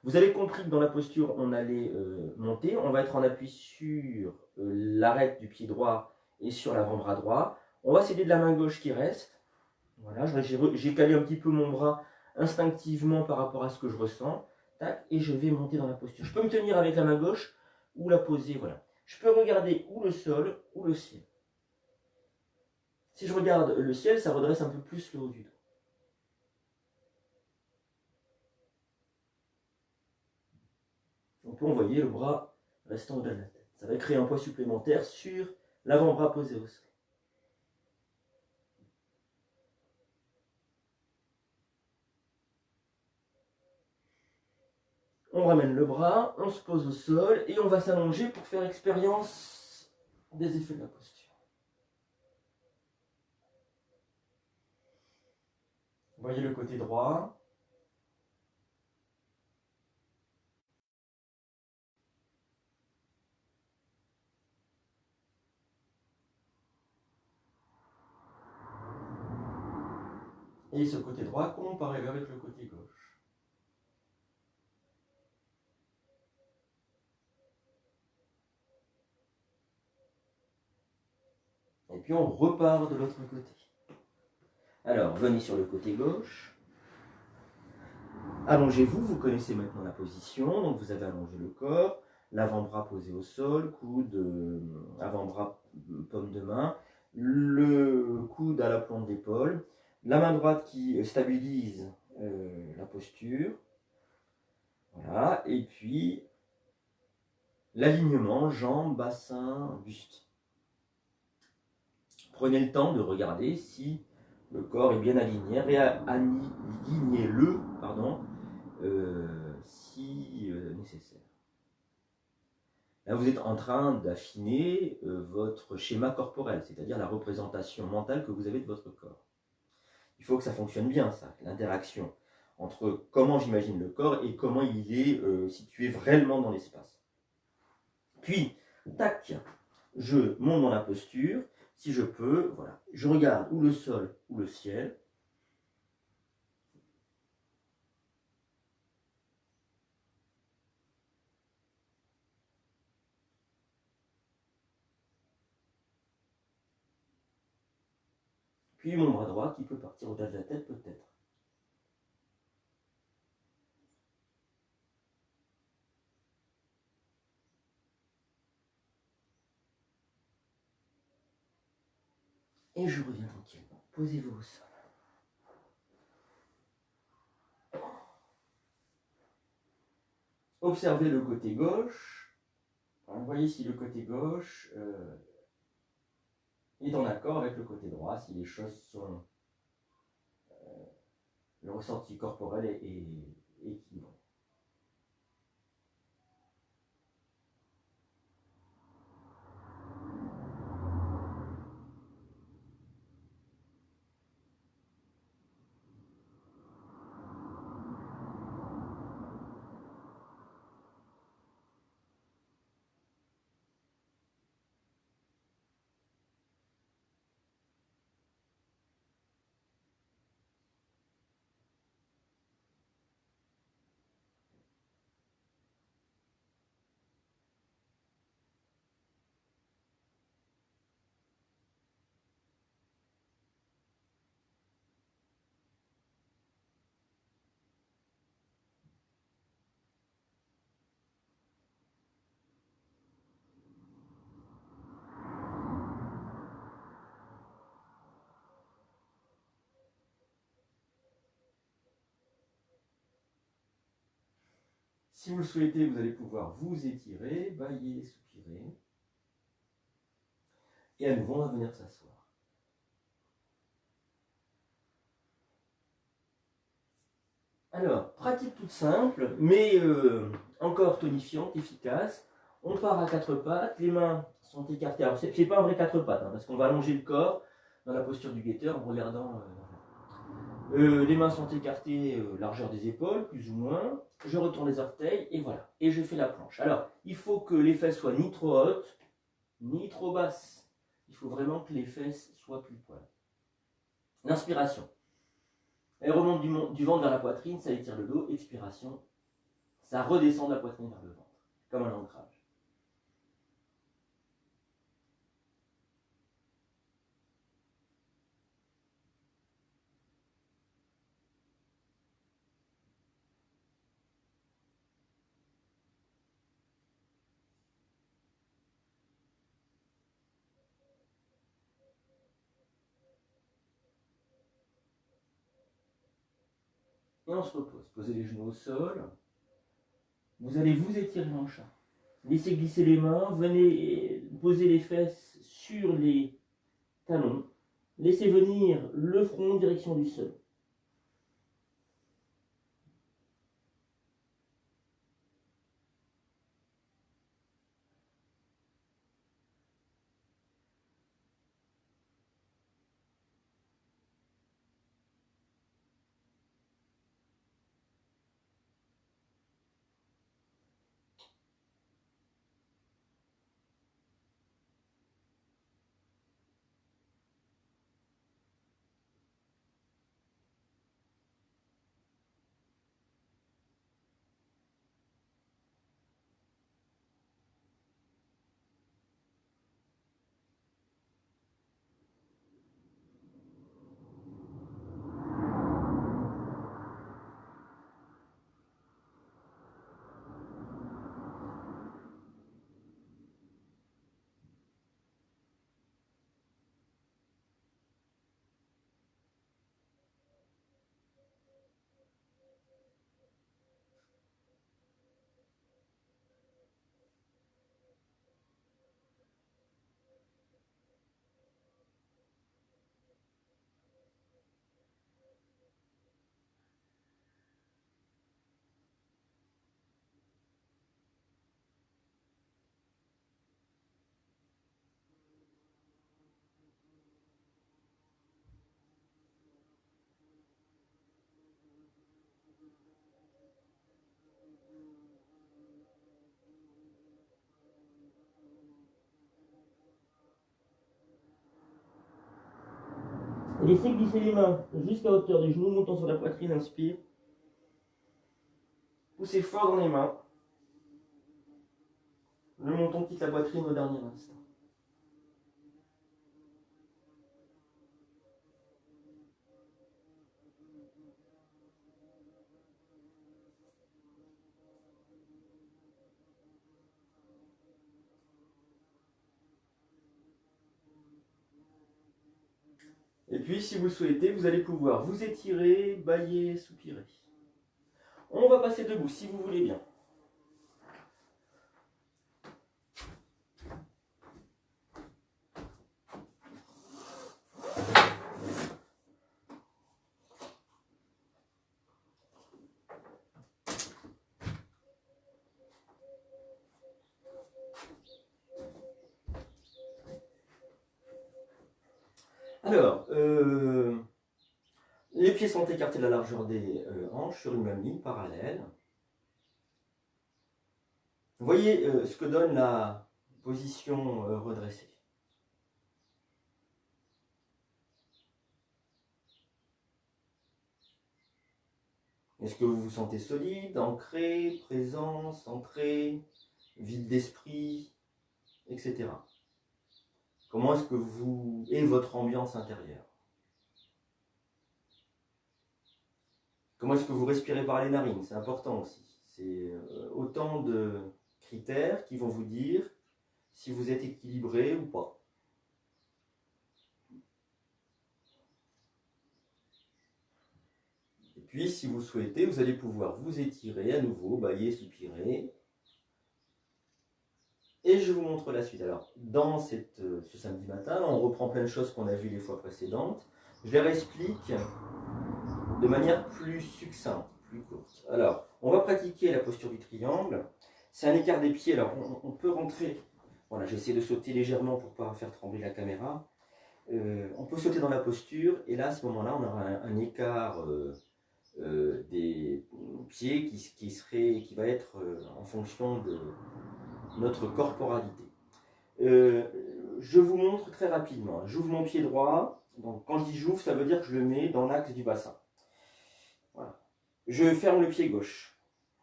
[SPEAKER 2] Vous avez compris que dans la posture, on allait monter. On va être en appui sur l'arête du pied droit et sur l'avant-bras droit. On va s'aider de la main gauche qui reste. Voilà, j'ai calé un petit peu mon bras instinctivement par rapport à ce que je ressens. Tac, et je vais monter dans la posture. Je peux me tenir avec la main gauche ou la poser, voilà. Je peux regarder ou le sol ou le ciel. Si je regarde le ciel, ça redresse un peu plus le haut du dos. On peut envoyer le bras restant au-delà de la tête. Ça va créer un poids supplémentaire sur l'avant-bras posé au sol. On ramène le bras, on se pose au sol et on va s'allonger pour faire expérience des effets de la posture. Voyez le côté droit. Et ce côté droit comparé avec le côté gauche. Et puis on repart de l'autre côté. Alors, venez sur le côté gauche. Allongez-vous, vous connaissez maintenant la position. Donc vous avez allongé le corps, l'avant-bras posé au sol, coude, avant-bras, paume de main, le coude à la plante d'épaule, la main droite qui stabilise la posture. Voilà, et puis l'alignement, jambes, bassin, buste. Prenez le temps de regarder si le corps est bien aligné, alignez-le, si nécessaire. Là, vous êtes en train d'affiner votre schéma corporel, c'est-à-dire la représentation mentale que vous avez de votre corps. Il faut que ça fonctionne bien, ça, l'interaction entre comment j'imagine le corps et comment il est situé vraiment dans l'espace. Puis, tac, je monte dans la posture, si je peux, voilà. Je regarde ou le sol ou le ciel. Puis mon bras droit qui peut partir au-delà de la tête peut-être. Et je reviens tranquillement. Posez-vous au sol. Observez le côté gauche. Voyez si le côté gauche est en accord avec le côté droit, si les choses sont... le ressenti corporel est équilibré. Si vous le souhaitez, vous allez pouvoir vous étirer, bailler, soupirer. Et à nouveau, on va venir s'asseoir. Alors, pratique toute simple, mais encore tonifiante, efficace. On part à quatre pattes, les mains sont écartées. Alors, c'est pas un vrai quatre pattes, hein, parce qu'on va allonger le corps dans la posture du guetteur en regardant. Les mains sont écartées, largeur des épaules, plus ou moins. Je retourne les orteils, et voilà. Et je fais la planche. Alors, il faut que les fesses soient ni trop hautes, ni trop basses. Il faut vraiment que les fesses soient plus poil. L'inspiration. Elle remonte du ventre vers la poitrine, ça étire le dos. Expiration, ça redescend de la poitrine vers le ventre, comme un ancrage. Et on se repose. Posez les genoux au sol. Vous allez vous étirer en chat. Laissez glisser les mains. Venez poser les fesses sur les talons. Laissez venir le front en direction du sol. Laissez glisser les mains jusqu'à hauteur des genoux, montant sur la poitrine, inspire. Poussez fort dans les mains. Le menton quitte la poitrine au dernier instant. Et puis, si vous le souhaitez, vous allez pouvoir vous étirer, bâiller, soupirer. On va passer debout, si vous voulez bien. Alors, les pieds sont écartés de la largeur des hanches sur une même ligne parallèle. Vous voyez ce que donne la position redressée. Est-ce que vous vous sentez solide, ancré, présent, centré, vide d'esprit, etc. Comment est-ce que vous est votre ambiance intérieure? Comment est-ce que vous respirez par les narines? C'est important aussi. C'est autant de critères qui vont vous dire si vous êtes équilibré ou pas. Et puis, si vous souhaitez, vous allez pouvoir vous étirer à nouveau, bâiller, soupirer. Et et je vous montre la suite. Alors, dans ce samedi matin, on reprend plein de choses qu'on a vues les fois précédentes. Je les réexplique de manière plus succincte, plus courte. Alors, on va pratiquer la posture du triangle. C'est un écart des pieds. Alors, on peut rentrer. Voilà, j'essaie de sauter légèrement pour ne pas faire trembler la caméra. On peut sauter dans la posture, et là, à ce moment-là, on aura un écart des pieds qui va être en fonction de notre corporalité. Je vous montre très rapidement. J'ouvre mon pied droit. Donc, quand je dis j'ouvre, ça veut dire que je le mets dans l'axe du bassin. Voilà. Je ferme le pied gauche.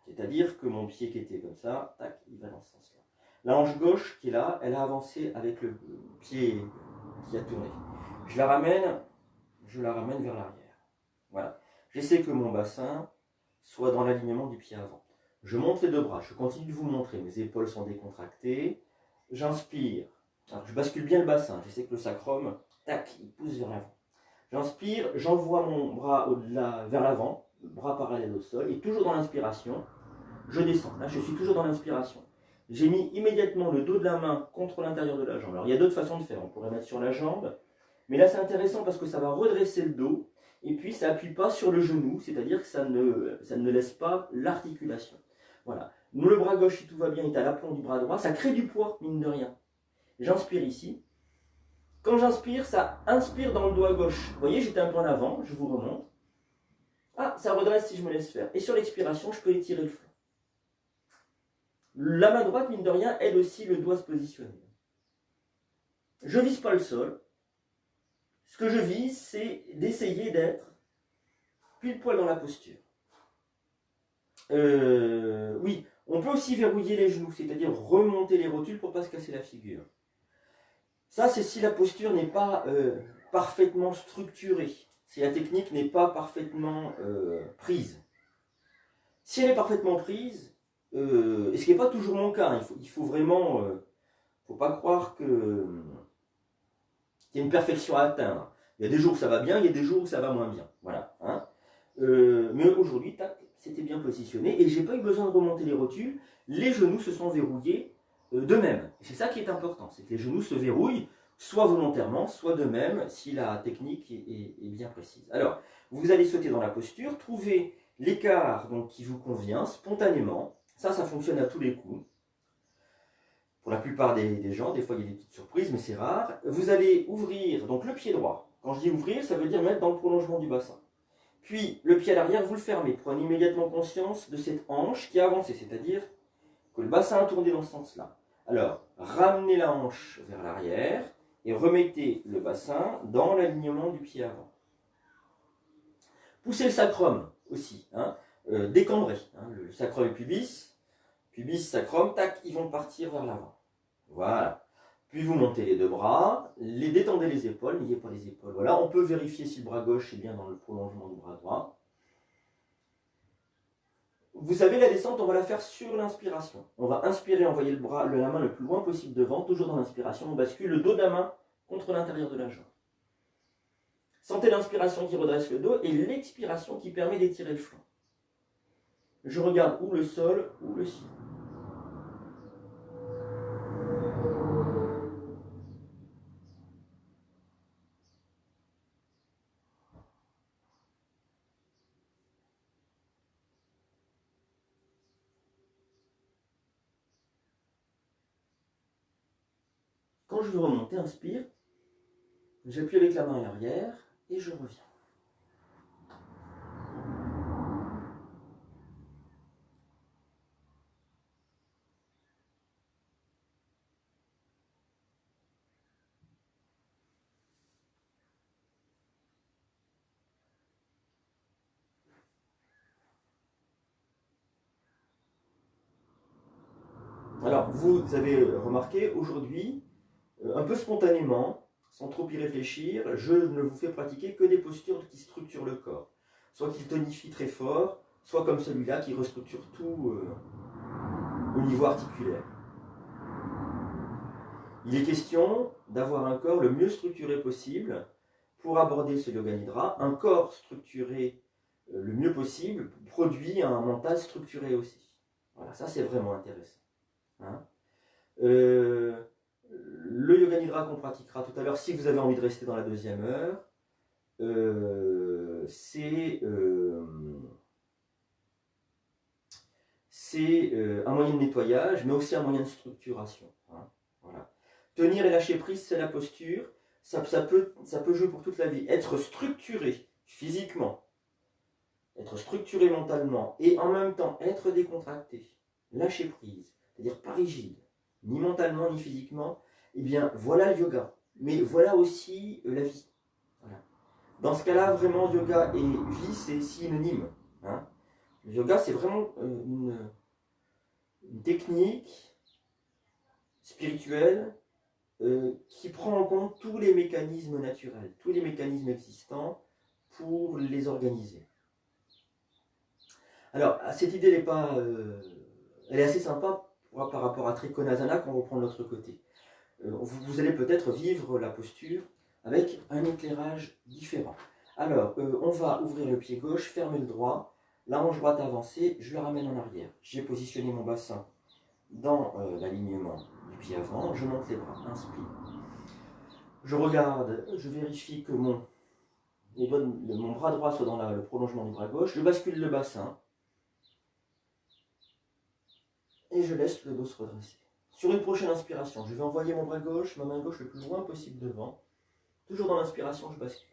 [SPEAKER 2] C'est-à-dire que mon pied qui était comme ça, tac, il va dans ce sens-là. La hanche gauche qui est là, elle a avancé avec le pied qui a tourné. Je la ramène vers l'arrière. Voilà. J'essaie que mon bassin soit dans l'alignement du pied avant. Je monte les deux bras, je continue de vous montrer. Mes épaules sont décontractées. J'inspire. Alors, je bascule bien le bassin. J'essaie que le sacrum, tac, il pousse vers l'avant. J'inspire, j'envoie mon bras au-delà, vers l'avant, le bras parallèle au sol, et toujours dans l'inspiration, je descends. Là, je suis toujours dans l'inspiration. J'ai mis immédiatement le dos de la main contre l'intérieur de la jambe. Alors, il y a d'autres façons de faire. On pourrait mettre sur la jambe, mais là, c'est intéressant parce que ça va redresser le dos, et puis ça n'appuie pas sur le genou, c'est-à-dire que ça ne laisse pas l'articulation. Voilà. Le bras gauche, si tout va bien, est à l'aplomb du bras droit. Ça crée du poids, mine de rien. J'inspire ici. Quand j'inspire, ça inspire dans le doigt gauche. Vous voyez, j'étais un peu en avant, je vous remonte. Ah, ça redresse si je me laisse faire. Et sur l'expiration, je peux étirer le flanc. La main droite, mine de rien, aide aussi le doigt à se positionner. Je ne vise pas le sol. Ce que je vise, c'est d'essayer d'être pile poil dans la posture. Oui, on peut aussi verrouiller les genoux, c'est-à-dire remonter les rotules pour ne pas se casser la figure. Ça, c'est si la posture n'est pas parfaitement structurée, si la technique n'est pas parfaitement prise. Si elle est parfaitement prise, et ce qui n'est pas toujours mon cas, il faut vraiment, faut pas croire qu'il y a une perfection à atteindre. Il y a des jours où ça va bien, il y a des jours où ça va moins bien. Voilà. Hein. Mais aujourd'hui, c'était bien positionné et j'ai pas eu besoin de remonter les rotules. Les genoux se sont verrouillés d'eux-mêmes. C'est ça qui est important, c'est que les genoux se verrouillent, soit volontairement, soit d'eux-mêmes, si la technique est bien précise. Alors, vous allez sauter dans la posture, trouver l'écart qui vous convient spontanément. Ça fonctionne à tous les coups. Pour la plupart des gens, des fois il y a des petites surprises, mais c'est rare. Vous allez ouvrir donc le pied droit. Quand je dis ouvrir, ça veut dire mettre dans le prolongement du bassin. Puis le pied à l'arrière, vous le fermez. Prenez immédiatement conscience de cette hanche qui a avancé, c'est-à-dire que le bassin a tourné dans ce sens-là. Alors, ramenez la hanche vers l'arrière et remettez le bassin dans l'alignement du pied avant. Poussez le sacrum aussi, hein, décambrez. Hein, le sacrum et pubis, sacrum, tac, ils vont partir vers l'avant. Voilà. Puis vous montez les deux bras, détendez les épaules, n'ayez pas les épaules. Voilà, on peut vérifier si le bras gauche est bien dans le prolongement du bras droit. Vous savez, la descente, on va la faire sur l'inspiration. On va inspirer, envoyer la main le plus loin possible devant, toujours dans l'inspiration. On bascule le dos de la main contre l'intérieur de la jambe. Sentez l'inspiration qui redresse le dos et l'expiration qui permet d'étirer le flanc. Je regarde ou le sol ou le ciel. Quand je veux remonter, inspire, j'appuie avec la main à l'arrière et je reviens. Alors, vous avez remarqué, aujourd'hui, un peu spontanément, sans trop y réfléchir, je ne vous fais pratiquer que des postures qui structurent le corps. Soit qui tonifient très fort, soit comme celui-là qui restructure tout au niveau articulaire. Il est question d'avoir un corps le mieux structuré possible pour aborder ce yoga nidra. Un corps structuré le mieux possible produit un mental structuré aussi. Voilà, ça c'est vraiment intéressant. Hein. Le yoga nidra qu'on pratiquera tout à l'heure, si vous avez envie de rester dans la deuxième heure, c'est un moyen de nettoyage, mais aussi un moyen de structuration. Hein, voilà. Tenir et lâcher prise, c'est la posture. Ça peut jouer pour toute la vie. Être structuré physiquement, être structuré mentalement, et en même temps être décontracté, lâcher prise, c'est-à-dire pas rigide, ni mentalement ni physiquement, eh bien voilà le yoga. Mais voilà aussi la vie. Voilà. Dans ce cas-là, vraiment, yoga et vie, c'est synonyme. Hein. Le yoga, c'est vraiment une technique spirituelle qui prend en compte tous les mécanismes naturels, tous les mécanismes existants pour les organiser. Alors, cette idée, elle est assez sympa par rapport à Trikonasana quand on reprend de l'autre côté. Vous allez peut-être vivre la posture avec un éclairage différent. Alors, on va ouvrir le pied gauche, fermer le droit, la hanche droite avancée, je le ramène en arrière. J'ai positionné mon bassin dans l'alignement du pied avant, je monte les bras, inspire. Je regarde, je vérifie que mon bras droit soit dans le prolongement du bras gauche, je bascule le bassin et je laisse le dos se redresser. Sur une prochaine inspiration, je vais envoyer mon bras gauche, ma main gauche le plus loin possible devant. Toujours dans l'inspiration, je bascule.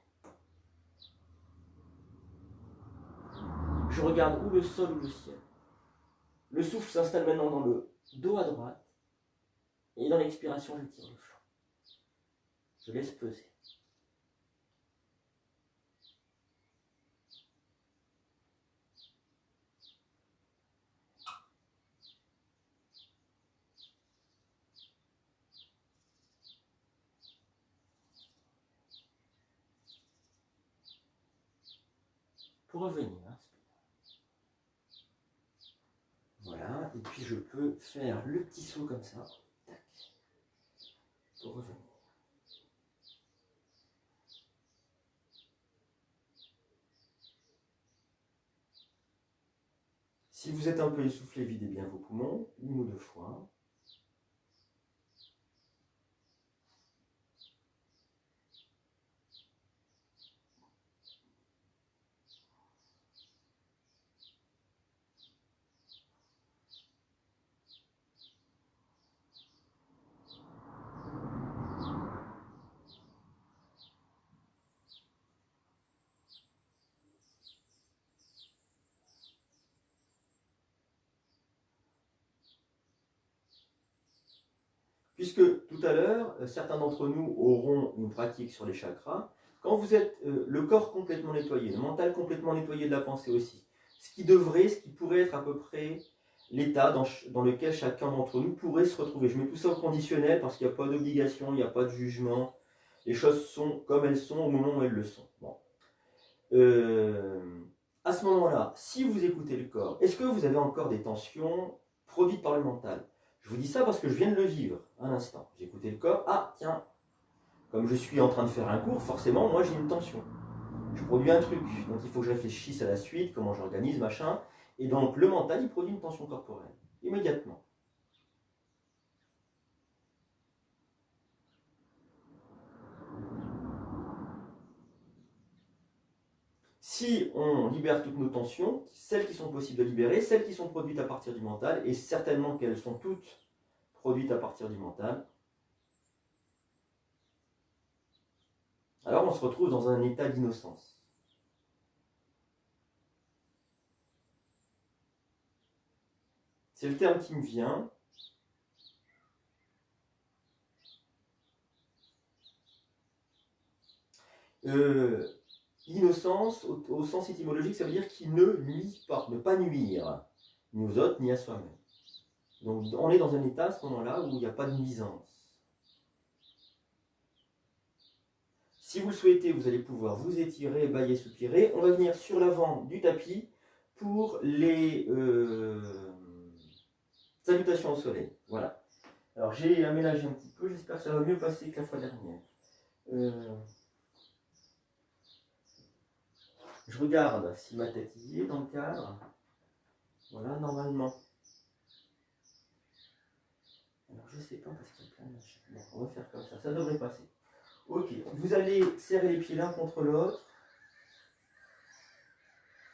[SPEAKER 2] Je regarde ou le sol ou le ciel. Le souffle s'installe maintenant dans le dos à droite. Et dans l'expiration, je tire le flanc. Je laisse peser. Pour revenir, inspire. Voilà, et puis je peux faire le petit saut comme ça. Tac. Pour revenir. Si vous êtes un peu essoufflé, videz bien vos poumons, une ou deux fois. Puisque tout à l'heure, certains d'entre nous auront une pratique sur les chakras, quand vous êtes le corps complètement nettoyé, le mental complètement nettoyé de la pensée aussi, ce qui pourrait être à peu près l'état dans lequel chacun d'entre nous pourrait se retrouver. Je mets tout ça au conditionnel parce qu'il n'y a pas d'obligation, il n'y a pas de jugement. Les choses sont comme elles sont au moment où elles le sont. Bon. À ce moment-là, si vous écoutez le corps, est-ce que vous avez encore des tensions produites par le mental? Je vous dis ça parce que je viens de le vivre un instant. J'ai écouté le corps. Ah, tiens, comme je suis en train de faire un cours, forcément, moi j'ai une tension. Je produis un truc. Donc il faut que je réfléchisse à la suite, comment j'organise, machin. Et donc le mental, il produit une tension corporelle. Immédiatement. Si on libère toutes nos tensions, celles qui sont possibles de libérer, celles qui sont produites à partir du mental, et certainement qu'elles sont toutes produites à partir du mental, alors on se retrouve dans un état d'innocence. C'est le terme qui me vient. Innocence, au sens étymologique, ça veut dire qui ne nuit pas, ne pas nuire, ni aux autres, ni à soi-même. Donc on est dans un état à ce moment-là où il n'y a pas de nuisance. Si vous le souhaitez, vous allez pouvoir vous étirer, bâiller, soupirer. On va venir sur l'avant du tapis pour les salutations au soleil. Voilà. Alors j'ai aménagé un petit peu, j'espère que ça va mieux passer que la fois dernière. Je regarde si ma tête y est dans le cadre. Voilà, normalement. Alors je je sais pas parce qu'il y a plein de machins. Bon, on va faire comme ça devrait passer. Ok, vous allez serrer les pieds l'un contre l'autre,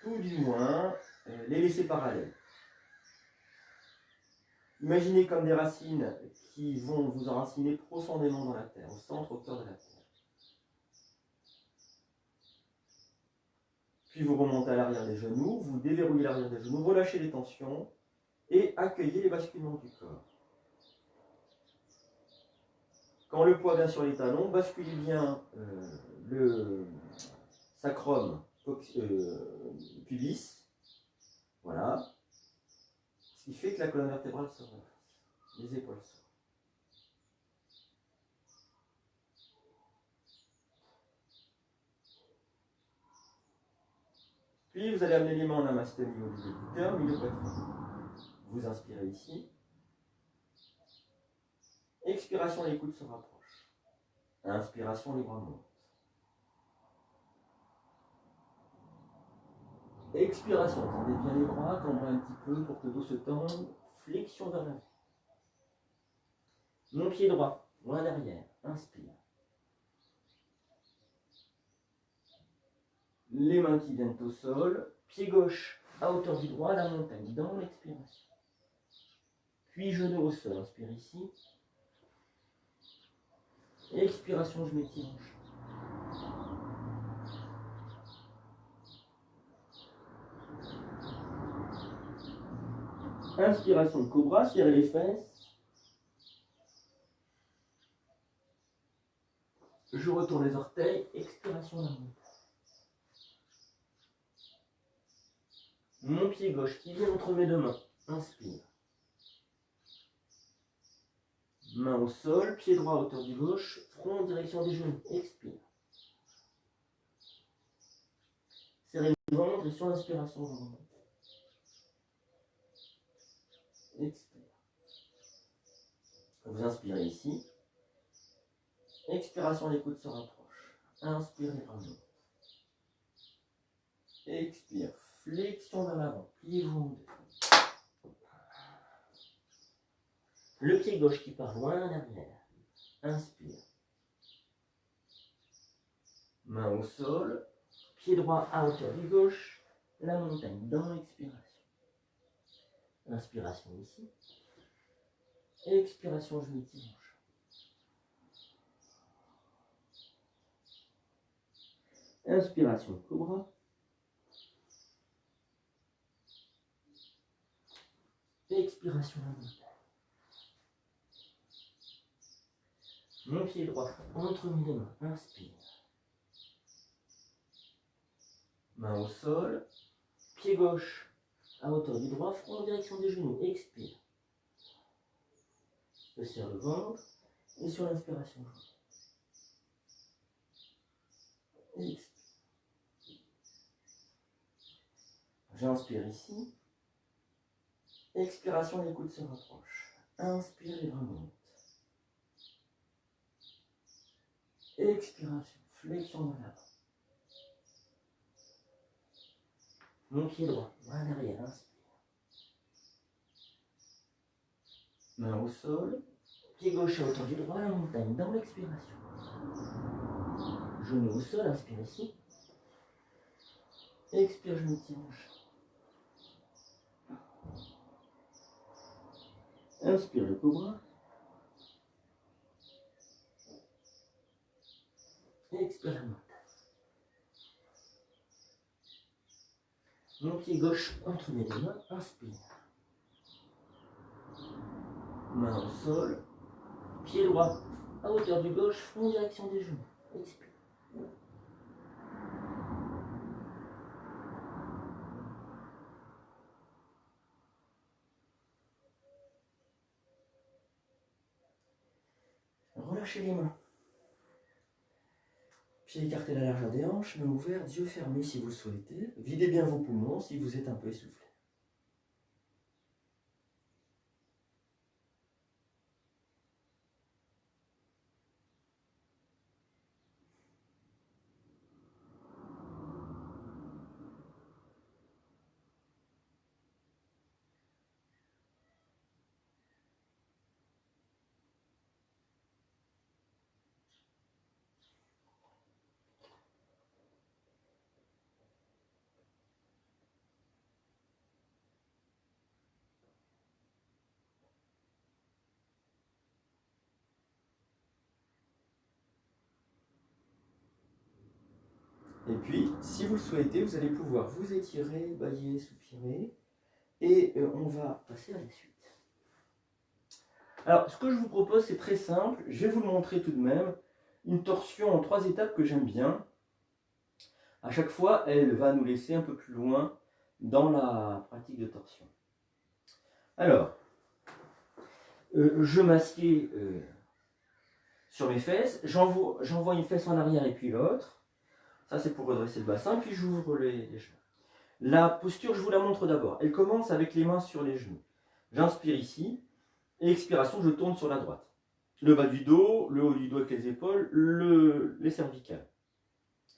[SPEAKER 2] tout du moins, les laisser parallèles. Imaginez comme des racines qui vont vous enraciner profondément dans la terre, au centre, au cœur de la terre. Puis vous remontez à l'arrière des genoux, vous déverrouillez l'arrière des genoux, relâchez les tensions et accueillez les basculements du corps. Quand le poids vient sur les talons, basculez bien le sacrum pubis. Voilà. Ce qui fait que la colonne vertébrale se relâche, les épaules sortent. Puis vous allez amener les mains en amastomie au milieu du cœur, milieu poitrine. Vous inspirez ici. Expiration, les coudes se rapprochent. Inspiration, les bras montent. Expiration, tendez bien les bras, cambrez un petit peu pour que le dos se tende. Flexion vers l'avant. Mon pied droit, loin derrière. Inspire. Les mains qui viennent au sol. Pied gauche à hauteur du droit, la montagne dans l'expiration. Puis genou au sol, inspire ici. Expiration, je m'étire en chaud. Inspiration de cobra, serrez les fesses. Je retourne les orteils. Expiration d'un montagne. Mon pied gauche qui vient entre mes deux mains. Inspire. Main au sol, pied droit à hauteur du gauche, front en direction des genoux. Expire. Serrez le ventre et sur l'inspiration, je remonte. Expire. Vous inspirez ici. Expiration, les coudes se rapprochent. Inspire, les bras montent. Expire. Flexion vers l'avant. Pliez-vous en deux. Le pied gauche qui part loin derrière. Inspire. Main au sol. Pied droit à hauteur du gauche. La montagne dans l'expiration. Inspiration ici. Expiration, je m'étire en chaud. Inspiration, cobra. Expiration, la montagne. Mon pied droit entre mes deux mains. Inspire. Main au sol. Pied gauche à hauteur du droit, front en direction des genoux. Expire. Je serre le ventre. Et sur l'inspiration, expire. J'inspire ici. Expiration, les coudes se rapprochent. Inspire, les bras montent. Expiration, flexion vers l'avant. Mon pied droit, main derrière, inspire. Main au sol. Pied gauche à hauteur du droit, la montagne dans l'expiration. Genou au sol, inspire ici. Expire, je m'étire en chaud. Inspire le cobra. Expire la montagne. Mon pied gauche entre mes deux mains, inspire. Main au sol. Pied droit à hauteur du gauche, front en direction des genoux. Expire. Relâchez les mains. Pieds écartés à la largeur des hanches, mains ouvertes, yeux fermés si vous le souhaitez. Videz bien vos poumons si vous êtes un peu essoufflé. Et puis, si vous le souhaitez, vous allez pouvoir vous étirer, bâiller, soupirer. Et on va passer à la suite. Alors, ce que je vous propose, c'est très simple. Je vais vous le montrer tout de même. Une torsion en 3 étapes que j'aime bien. À chaque fois, elle va nous laisser un peu plus loin dans la pratique de torsion. Alors, je m'assieds sur mes fesses. J'envoie une fesse en arrière et puis l'autre. Ça, c'est pour redresser le bassin. Puis j'ouvre les genoux. La posture, je vous la montre d'abord. Elle commence avec les mains sur les genoux. J'inspire ici. Et expiration, je tourne sur la droite. Le bas du dos, le haut du dos avec les épaules, les cervicales.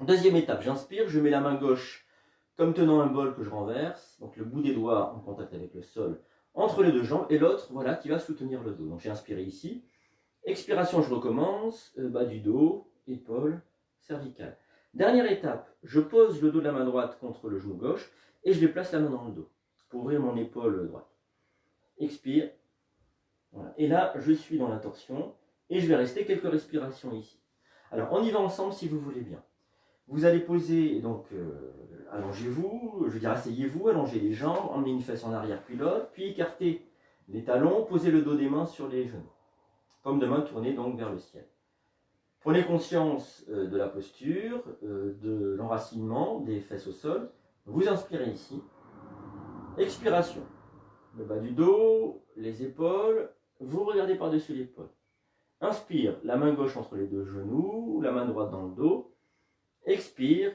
[SPEAKER 2] Deuxième étape, j'inspire, je mets la main gauche comme tenant un bol que je renverse, donc le bout des doigts en contact avec le sol, entre les deux jambes, et l'autre, voilà, qui va soutenir le dos. Donc j'ai inspiré ici. Expiration, je recommence, bas du dos, épaules, cervicales. Dernière étape, je pose le dos de la main droite contre le genou gauche, et je déplace la main dans le dos, pour ouvrir mon épaule droite. Expire. Voilà. Et là, je suis dans la torsion et je vais rester quelques respirations ici. Alors, on y va ensemble si vous voulez bien. Vous allez poser, donc, allongez-vous, je veux dire, asseyez-vous, allongez les jambes, emmenez une fesse en arrière puis l'autre, puis écartez les talons, posez le dos des mains sur les genoux. Paume de main tournée donc vers le ciel. Prenez conscience de la posture, de l'enracinement des fesses au sol. Vous inspirez ici. Expiration. Le bas du dos, les épaules. Vous regardez par-dessus l'épaule. Inspire, la main gauche entre les deux genoux, la main droite dans le dos. Expire,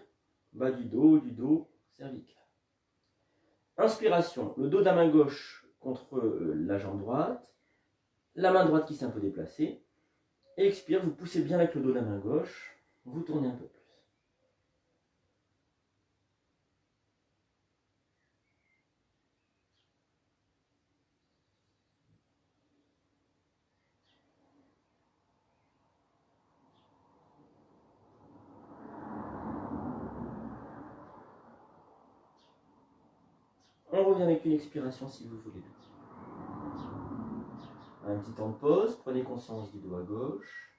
[SPEAKER 2] bas du dos, cervical. Inspiration, le dos de la main gauche contre la jambe droite. La main droite qui s'est un peu déplacée. Expire, vous poussez bien avec le dos de la main gauche. Vous tournez un peu plus. On revient avec une expiration si vous voulez. Un petit temps de pause, prenez conscience du doigt gauche.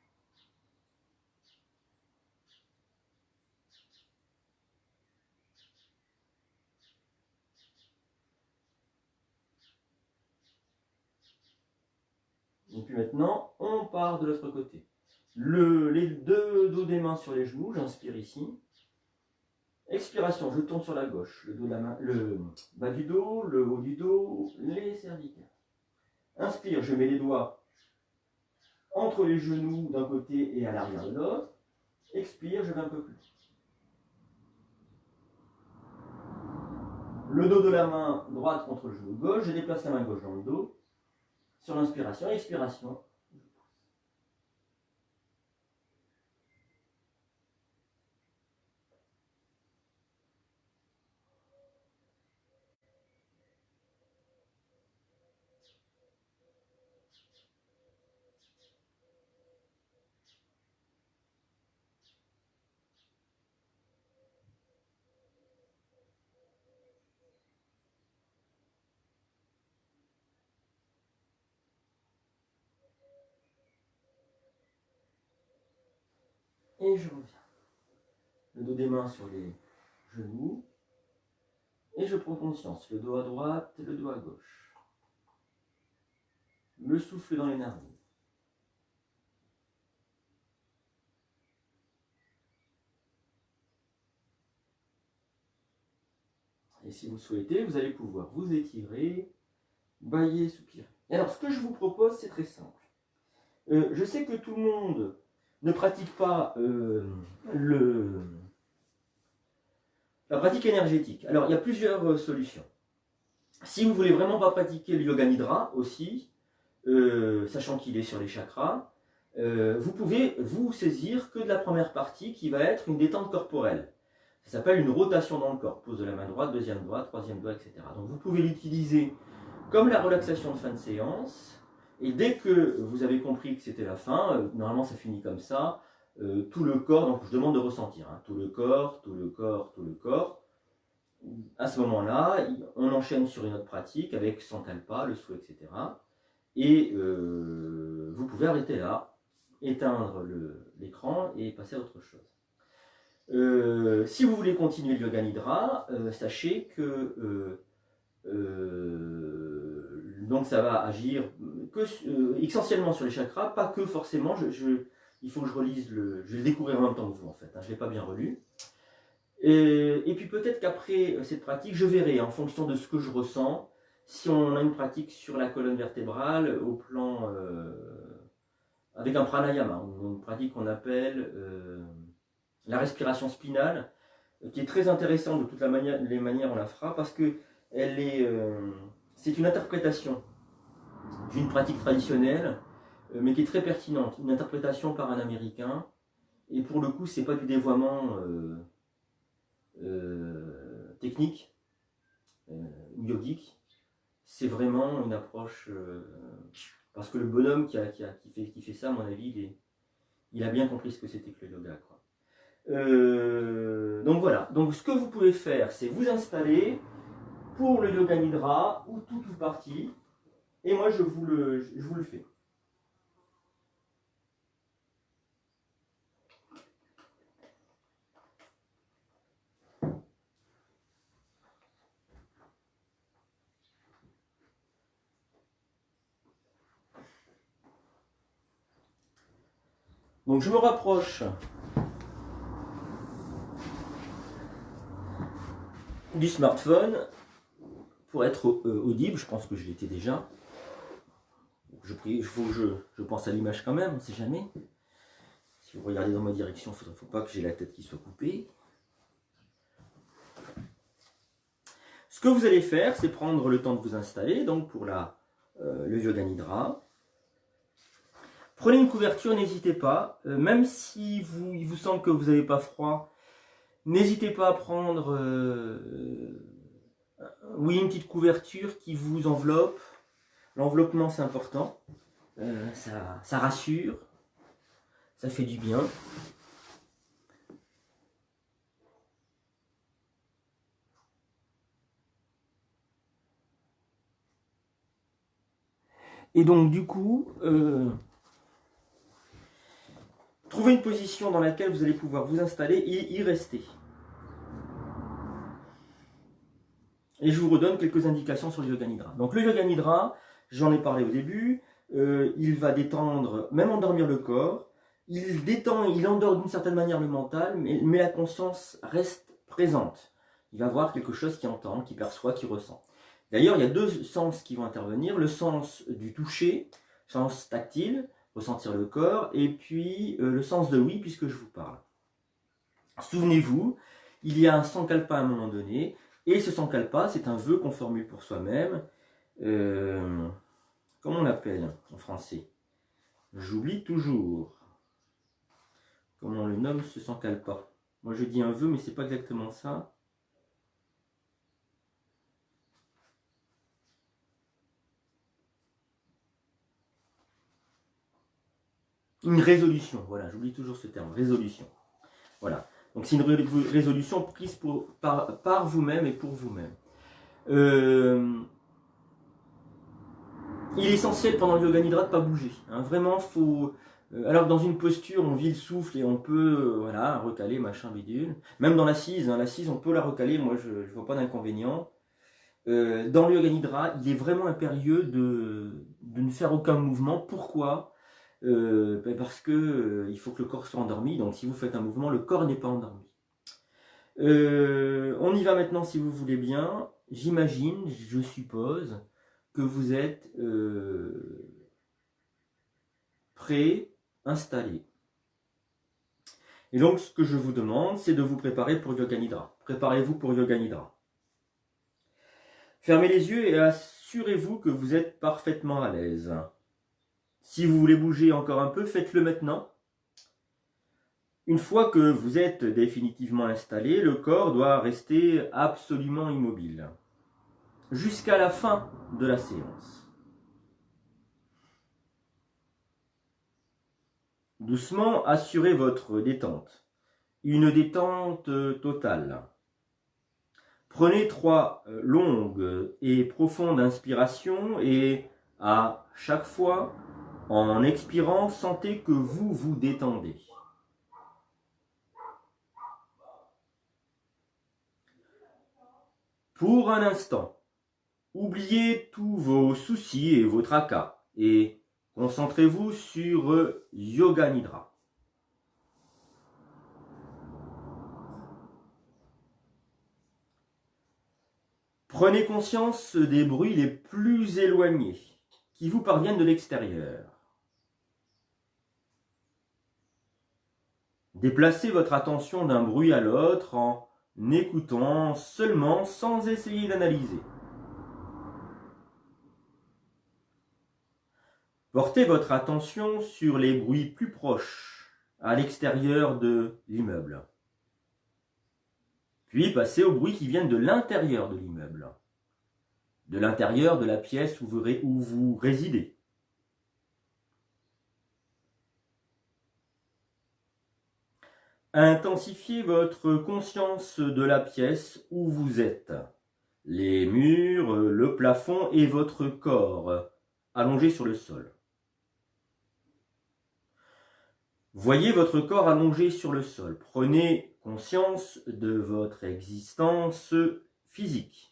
[SPEAKER 2] Et puis maintenant, on part de l'autre côté. Les deux dos des mains sur les genoux, j'inspire ici. Expiration, je tourne sur la gauche, le dos de la main, le bas du dos, le haut du dos, les cervicales. Inspire, je mets les doigts entre les genoux d'un côté et à l'arrière de l'autre. Expire, je vais un peu plus. Le dos de la main droite contre le genou gauche, je déplace la main gauche dans le dos. Sur l'inspiration, expiration. Et je reviens. Le dos des mains sur les genoux. Et je prends conscience. Le dos à droite, le dos à gauche. Le souffle dans les narines. Et si vous le souhaitez, vous allez pouvoir vous étirer, bâiller, soupirer. Et alors, ce que je vous propose, c'est très simple. Je sais que tout le monde ne pratique pas la pratique énergétique. Alors, il y a plusieurs solutions. Si vous voulez vraiment pas pratiquer le yoga nidra aussi, sachant qu'il est sur les chakras, vous pouvez vous saisir que de la première partie qui va être une détente corporelle. Ça s'appelle une rotation dans le corps. Pose de la main droite, deuxième doigt, troisième doigt, etc. Donc vous pouvez l'utiliser comme la relaxation de fin de séance. Et dès que vous avez compris que c'était la fin, normalement ça finit comme ça, tout le corps, donc je demande de ressentir, hein, tout le corps, tout le corps, tout le corps. À ce moment-là, on enchaîne sur une autre pratique avec Sankalpa, le souhait, etc. Et vous pouvez arrêter là, éteindre l'écran et passer à autre chose. Si vous voulez continuer le yoga nidra, sachez que donc ça va agir essentiellement sur les chakras, pas que forcément. Il faut que je relise je vais le découvrir en même temps que vous en fait. Hein, je ne l'ai pas bien relu. Et puis peut-être qu'après cette pratique, je verrai en fonction de ce que je ressens, si on a une pratique sur la colonne vertébrale au plan avec un pranayama, une pratique qu'on appelle la respiration spinale, qui est très intéressante de toutes les manières on la fera, parce que c'est une interprétation d'une pratique traditionnelle, mais qui est très pertinente, une interprétation par un Américain, et pour le coup c'est pas du dévoiement technique, yogique, c'est vraiment une approche, parce que le bonhomme qui fait ça, à mon avis, il a bien compris ce que c'était que le yoga, quoi. Donc voilà, donc ce que vous pouvez faire, c'est vous installer pour le yoga nidra, ou tout ou partie, et moi je vous le fais. Donc je me rapproche du smartphone pour être audible. Je pense que je l'étais déjà. Il faut que je pense à l'image quand même, on ne sait jamais. Si vous regardez dans ma direction, il ne faut pas que j'ai la tête qui soit coupée. Ce que vous allez faire, c'est prendre le temps de vous installer, donc pour le yoga nidra. Prenez une couverture, n'hésitez pas, même si il vous semble que vous n'avez pas froid, n'hésitez pas à prendre une petite couverture qui vous enveloppe. L'enveloppement c'est important, ça rassure, ça fait du bien. Et donc du coup, trouvez une position dans laquelle vous allez pouvoir vous installer et y rester. Et je vous redonne quelques indications sur le yoga nidra. Donc le yoga nidra, j'en ai parlé au début, il va détendre, même endormir le corps, il détend, il endort d'une certaine manière le mental, mais la conscience reste présente. Il va voir quelque chose qui entend, qui perçoit, qui ressent. D'ailleurs, il y a deux sens qui vont intervenir, le sens du toucher, sens tactile, ressentir le corps, et puis le sens de oui, puisque je vous parle. Souvenez-vous, il y a un sankalpa à un moment donné, et ce sankalpa, c'est un vœu qu'on formule pour soi-même. Comment on l'appelle en français? J'oublie toujours. Comment on le nomme ce sankalpa? Moi je dis un vœu, mais c'est pas exactement ça. Une résolution, voilà, j'oublie toujours ce terme, résolution. Voilà, donc c'est une résolution prise par vous-même et pour vous-même. Il est essentiel pendant le yoga nidra de ne pas bouger. Hein. Vraiment, faut. Alors dans une posture, on vit le souffle et on peut voilà, recaler, machin, bidule. Même dans l'assise, hein, l'assise, on peut la recaler, moi je ne vois pas d'inconvénient. Dans le yoga nidra, il est vraiment impérieux de ne faire aucun mouvement. Pourquoi? Parce que il faut que le corps soit endormi, donc si vous faites un mouvement, le corps n'est pas endormi. On y va maintenant si vous voulez bien. J'imagine, je suppose, que vous êtes prêt, installé. Et donc ce que je vous demande, c'est de vous préparer pour Yoga Nidra. Préparez-vous pour Yoga Nidra. Fermez les yeux et assurez-vous que vous êtes parfaitement à l'aise. Si vous voulez bouger encore un peu, faites-le maintenant. Une fois que vous êtes définitivement installé, le corps doit rester absolument immobile jusqu'à la fin de la séance. Doucement, assurez votre détente. Une détente totale. Prenez 3 longues et profondes inspirations et à chaque fois, en expirant, sentez que vous vous détendez. Pour un instant, oubliez tous vos soucis et vos tracas et concentrez-vous sur Yoga Nidra. Prenez conscience des bruits les plus éloignés qui vous parviennent de l'extérieur. Déplacez votre attention d'un bruit à l'autre en écoutant seulement sans essayer d'analyser. Portez votre attention sur les bruits plus proches, à l'extérieur de l'immeuble. Puis passez aux bruits qui viennent de l'intérieur de l'immeuble, de l'intérieur de la pièce où vous résidez. Intensifiez votre conscience de la pièce où vous êtes, les murs, le plafond et votre corps allongé sur le sol. Voyez votre corps allongé sur le sol. Prenez conscience de votre existence physique.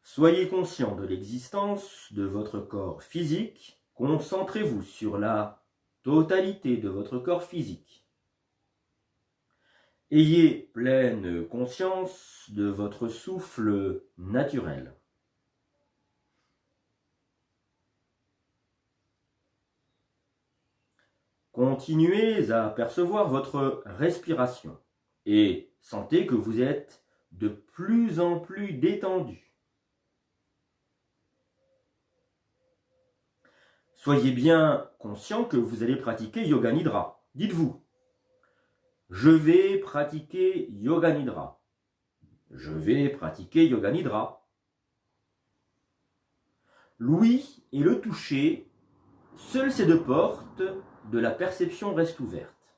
[SPEAKER 2] Soyez conscient de l'existence de votre corps physique. Concentrez-vous sur la totalité de votre corps physique. Ayez pleine conscience de votre souffle naturel. Continuez à percevoir votre respiration et sentez que vous êtes de plus en plus détendu. Soyez bien conscient que vous allez pratiquer Yoga Nidra. Dites-vous, je vais pratiquer Yoga Nidra. Je vais pratiquer Yoga Nidra. L'ouïe et le toucher, seules ces deux portes de la perception restent ouvertes.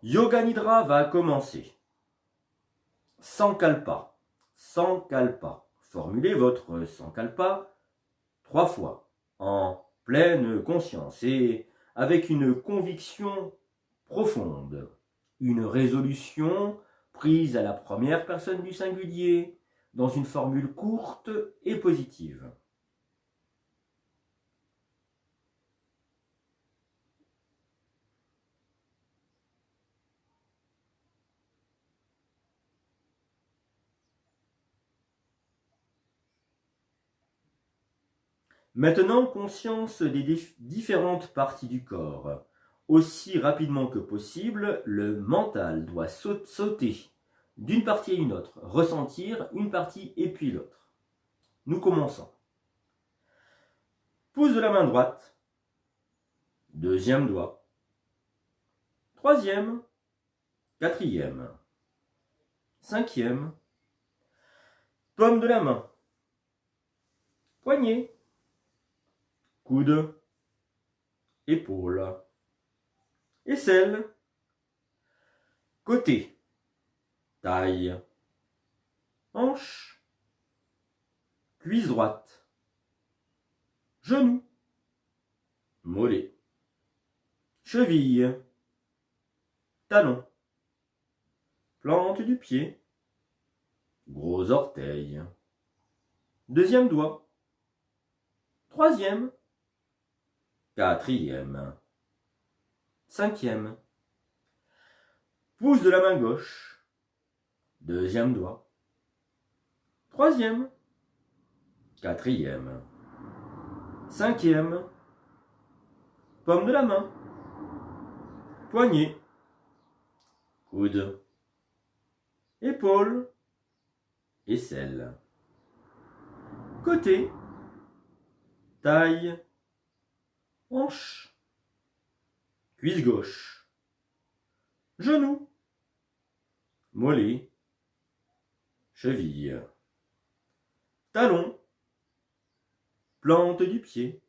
[SPEAKER 2] Yoga Nidra va commencer. Sankalpa. Sankalpa. Formulez votre Sankalpa 3 fois en pleine conscience et avec une conviction profonde, une résolution prise à la première personne du singulier dans une formule courte et positive. Maintenant, conscience des différentes parties du corps. Aussi rapidement que possible, le mental doit sauter d'une partie à une autre, ressentir une partie et puis l'autre. Nous commençons. Pouce de la main droite, deuxième doigt, troisième, quatrième, cinquième, paume de la main, poignet, coude, épaule, aisselle, côté, taille, hanche, cuisse droite, genou, mollet, cheville, talon, plante du pied, gros orteil, deuxième doigt, troisième, quatrième, cinquième, pouce de la main gauche, deuxième doigt, troisième, quatrième, cinquième, paume de la main, poignet, coude, épaule, aisselle, côté, taille, hanche, cuisse gauche, genou, mollet, cheville, talon, plante du pied,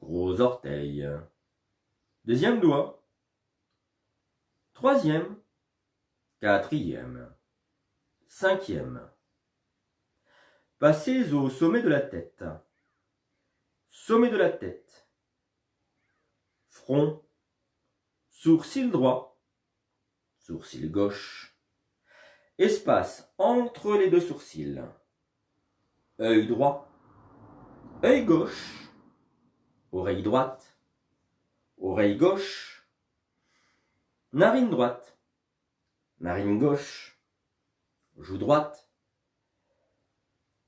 [SPEAKER 2] gros orteil, deuxième doigt, troisième, quatrième, cinquième. Passez au sommet de la tête. sommet de la tête, front, sourcil droit, sourcil gauche, espace entre les deux sourcils, œil droit, œil gauche, oreille droite, oreille gauche, narine droite, narine gauche, joue droite,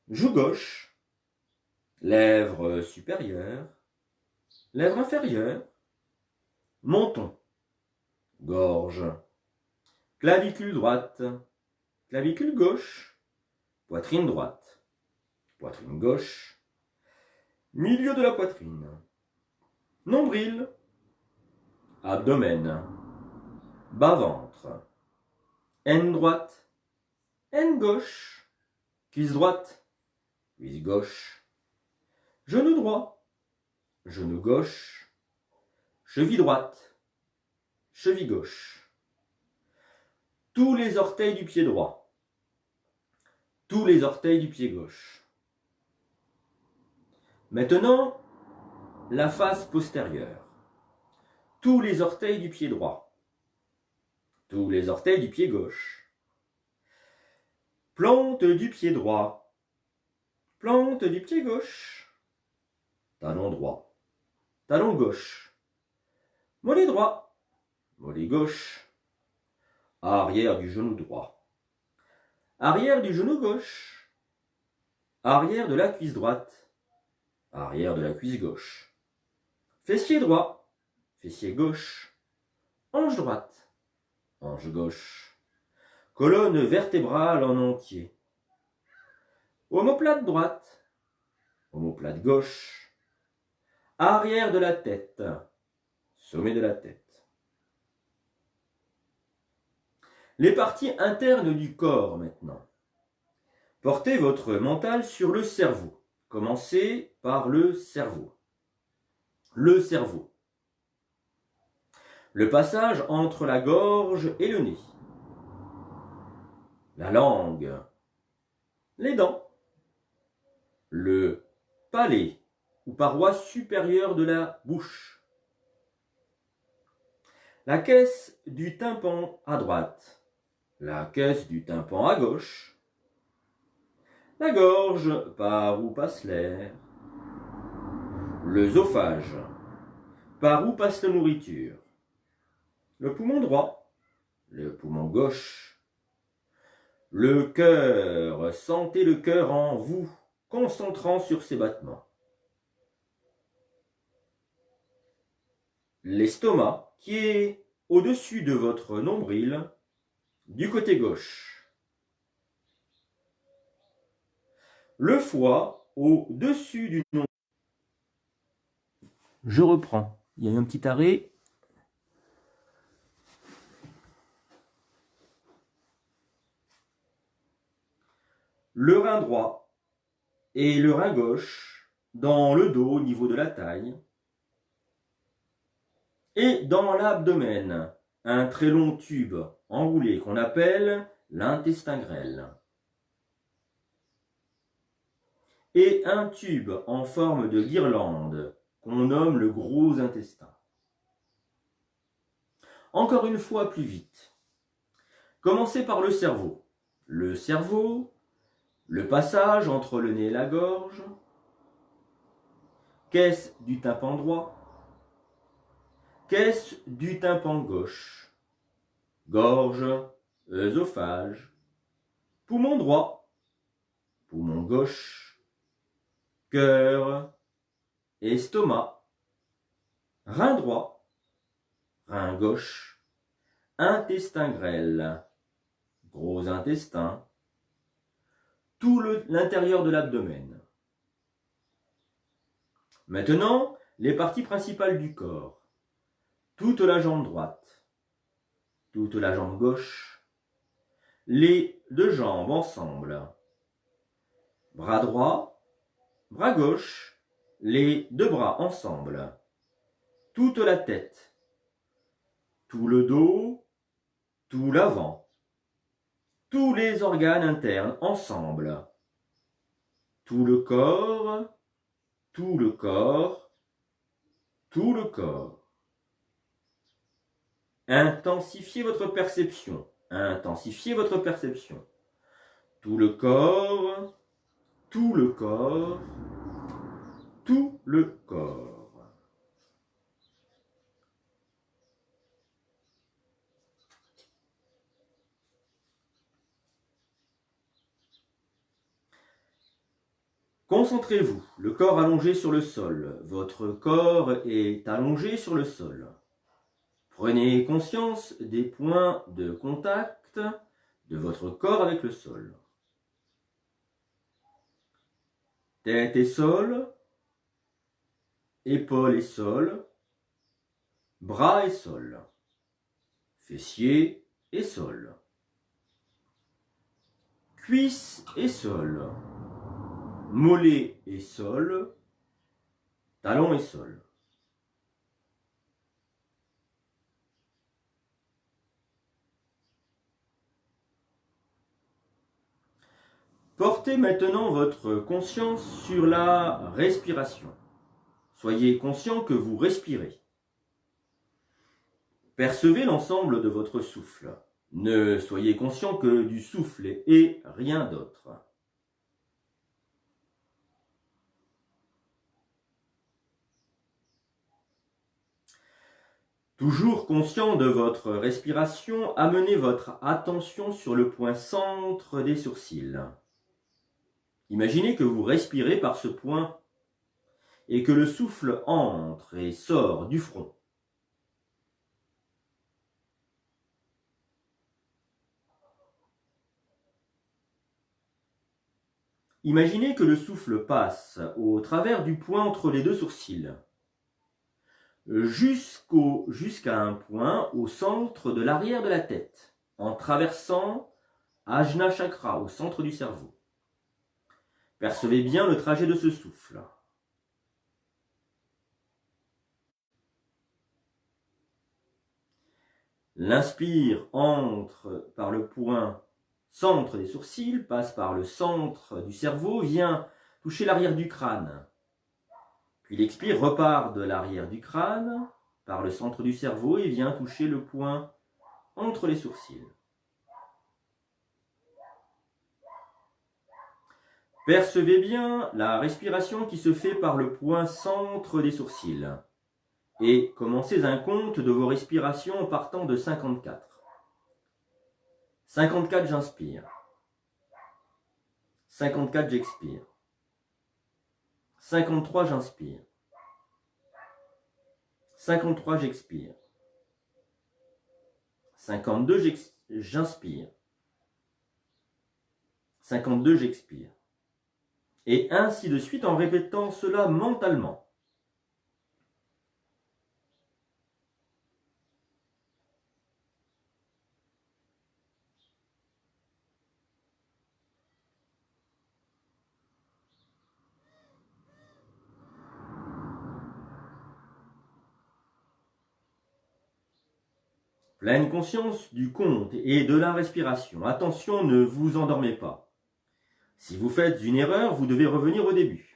[SPEAKER 2] joue gauche, lèvre supérieure, lèvre inférieure, menton, gorge, clavicule droite, clavicule gauche, poitrine droite, poitrine gauche, milieu de la poitrine, nombril, abdomen, bas-ventre, aine droite, aine gauche, cuisse droite, cuisse gauche, genou droit, genou gauche, cheville droite, cheville gauche, tous les orteils du pied droit, tous les orteils du pied gauche. Maintenant, la face postérieure, tous les orteils du pied droit, tous les orteils du pied gauche, plante du pied droit, plante du pied gauche, talon droit, talon gauche, mollet droit, mollet gauche, arrière du genou droit, arrière du genou gauche, arrière de la cuisse droite, arrière de la cuisse gauche, fessier droit, fessier gauche, hanche droite, hanche gauche, colonne vertébrale en entier, omoplate droite, omoplate gauche, arrière de la tête, sommet de la tête. Les parties internes du corps maintenant. Portez votre mental sur le cerveau. Commencez par le cerveau. Le cerveau. Le passage entre la gorge et le nez. La langue. Les dents. Le palais ou paroi supérieure de la bouche. La caisse du tympan à droite. La caisse du tympan à gauche. La gorge par où passe l'air. L'œsophage par où passe la nourriture. Le poumon droit. Le poumon gauche. Le cœur. Sentez le cœur en vous, concentrant sur ses battements. L'estomac qui est au-dessus de votre nombril, du côté gauche. Le foie au-dessus du nombril.
[SPEAKER 1] Je reprends. Il y a eu un petit arrêt.
[SPEAKER 2] Le rein droit et le rein gauche dans le dos au niveau de la taille. Et dans l'abdomen, un très long tube enroulé qu'on appelle l'intestin grêle. Et un tube en forme de guirlande qu'on nomme le gros intestin. Encore une fois plus vite. Commencez par le cerveau. Le cerveau, le passage entre le nez et la gorge, caisse du tympan droit, caisse du tympan gauche, gorge, œsophage, poumon droit, poumon gauche, cœur, estomac, rein droit, rein gauche, intestin grêle, gros intestin, tout l'intérieur de l'abdomen. Maintenant, les parties principales du corps. Toute la jambe droite, toute la jambe gauche, les deux jambes ensemble, bras droit, bras gauche, les deux bras ensemble, toute la tête, tout le dos, tout l'avant, tous les organes internes ensemble, tout le corps, tout le corps, tout le corps. Intensifiez votre perception, intensifiez votre perception. Tout le corps, tout le corps, tout le corps. Concentrez-vous, le corps allongé sur le sol. Votre corps est allongé sur le sol. Prenez conscience des points de contact de votre corps avec le sol. Tête et sol, épaules et sol, bras et sol, fessiers et sol, cuisses et sol, mollets et sol, talons et sol. Portez maintenant votre conscience sur la respiration. Soyez conscient que vous respirez. Percevez l'ensemble de votre souffle. Ne soyez conscient que du souffle et rien d'autre. Toujours conscient de votre respiration, amenez votre attention sur le point centre des sourcils. Imaginez que vous respirez par ce point et que le souffle entre et sort du front. Imaginez que le souffle passe au travers du point entre les deux sourcils, jusqu'à un point au centre de l'arrière de la tête, en traversant Ajna Chakra, au centre du cerveau. Percevez bien le trajet de ce souffle. L'inspire entre par le point centre des sourcils, passe par le centre du cerveau, vient toucher l'arrière du crâne. Puis l'expire repart de l'arrière du crâne, par le centre du cerveau, et vient toucher le point entre les sourcils. Percevez bien la respiration qui se fait par le point centre des sourcils. Et commencez un compte de vos respirations en partant de 54. 54, j'inspire. 54, j'expire. 53, j'inspire. 53, j'expire. 52, j'inspire. 52, j'expire. Et ainsi de suite en répétant cela mentalement. Pleine conscience du compte et de la respiration. Attention, ne vous endormez pas. Si vous faites une erreur, vous devez revenir au début.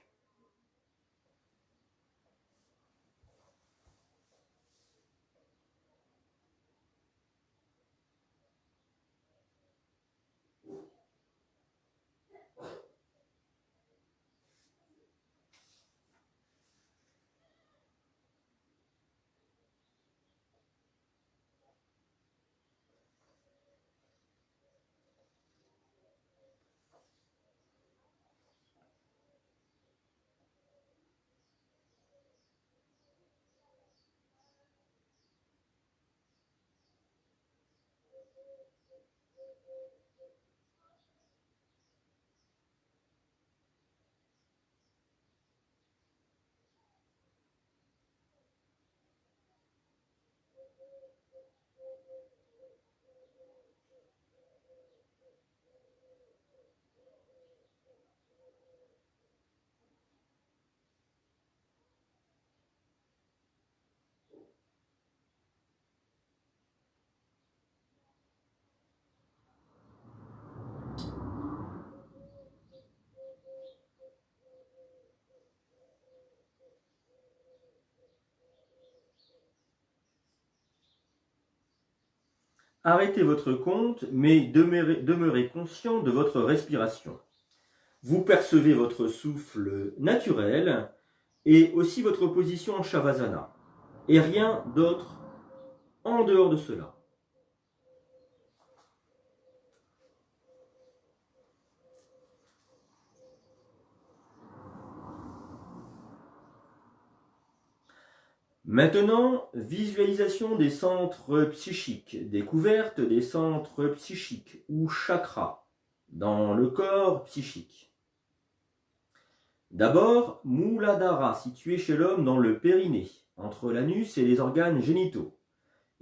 [SPEAKER 2] Arrêtez votre compte, mais demeurez conscient de votre respiration. Vous percevez votre souffle naturel et aussi votre position en Shavasana. Et rien d'autre en dehors de cela. Maintenant, visualisation des centres psychiques, découverte des centres psychiques ou chakras dans le corps psychique. D'abord, Muladhara, situé chez l'homme dans le périnée, entre l'anus et les organes génitaux,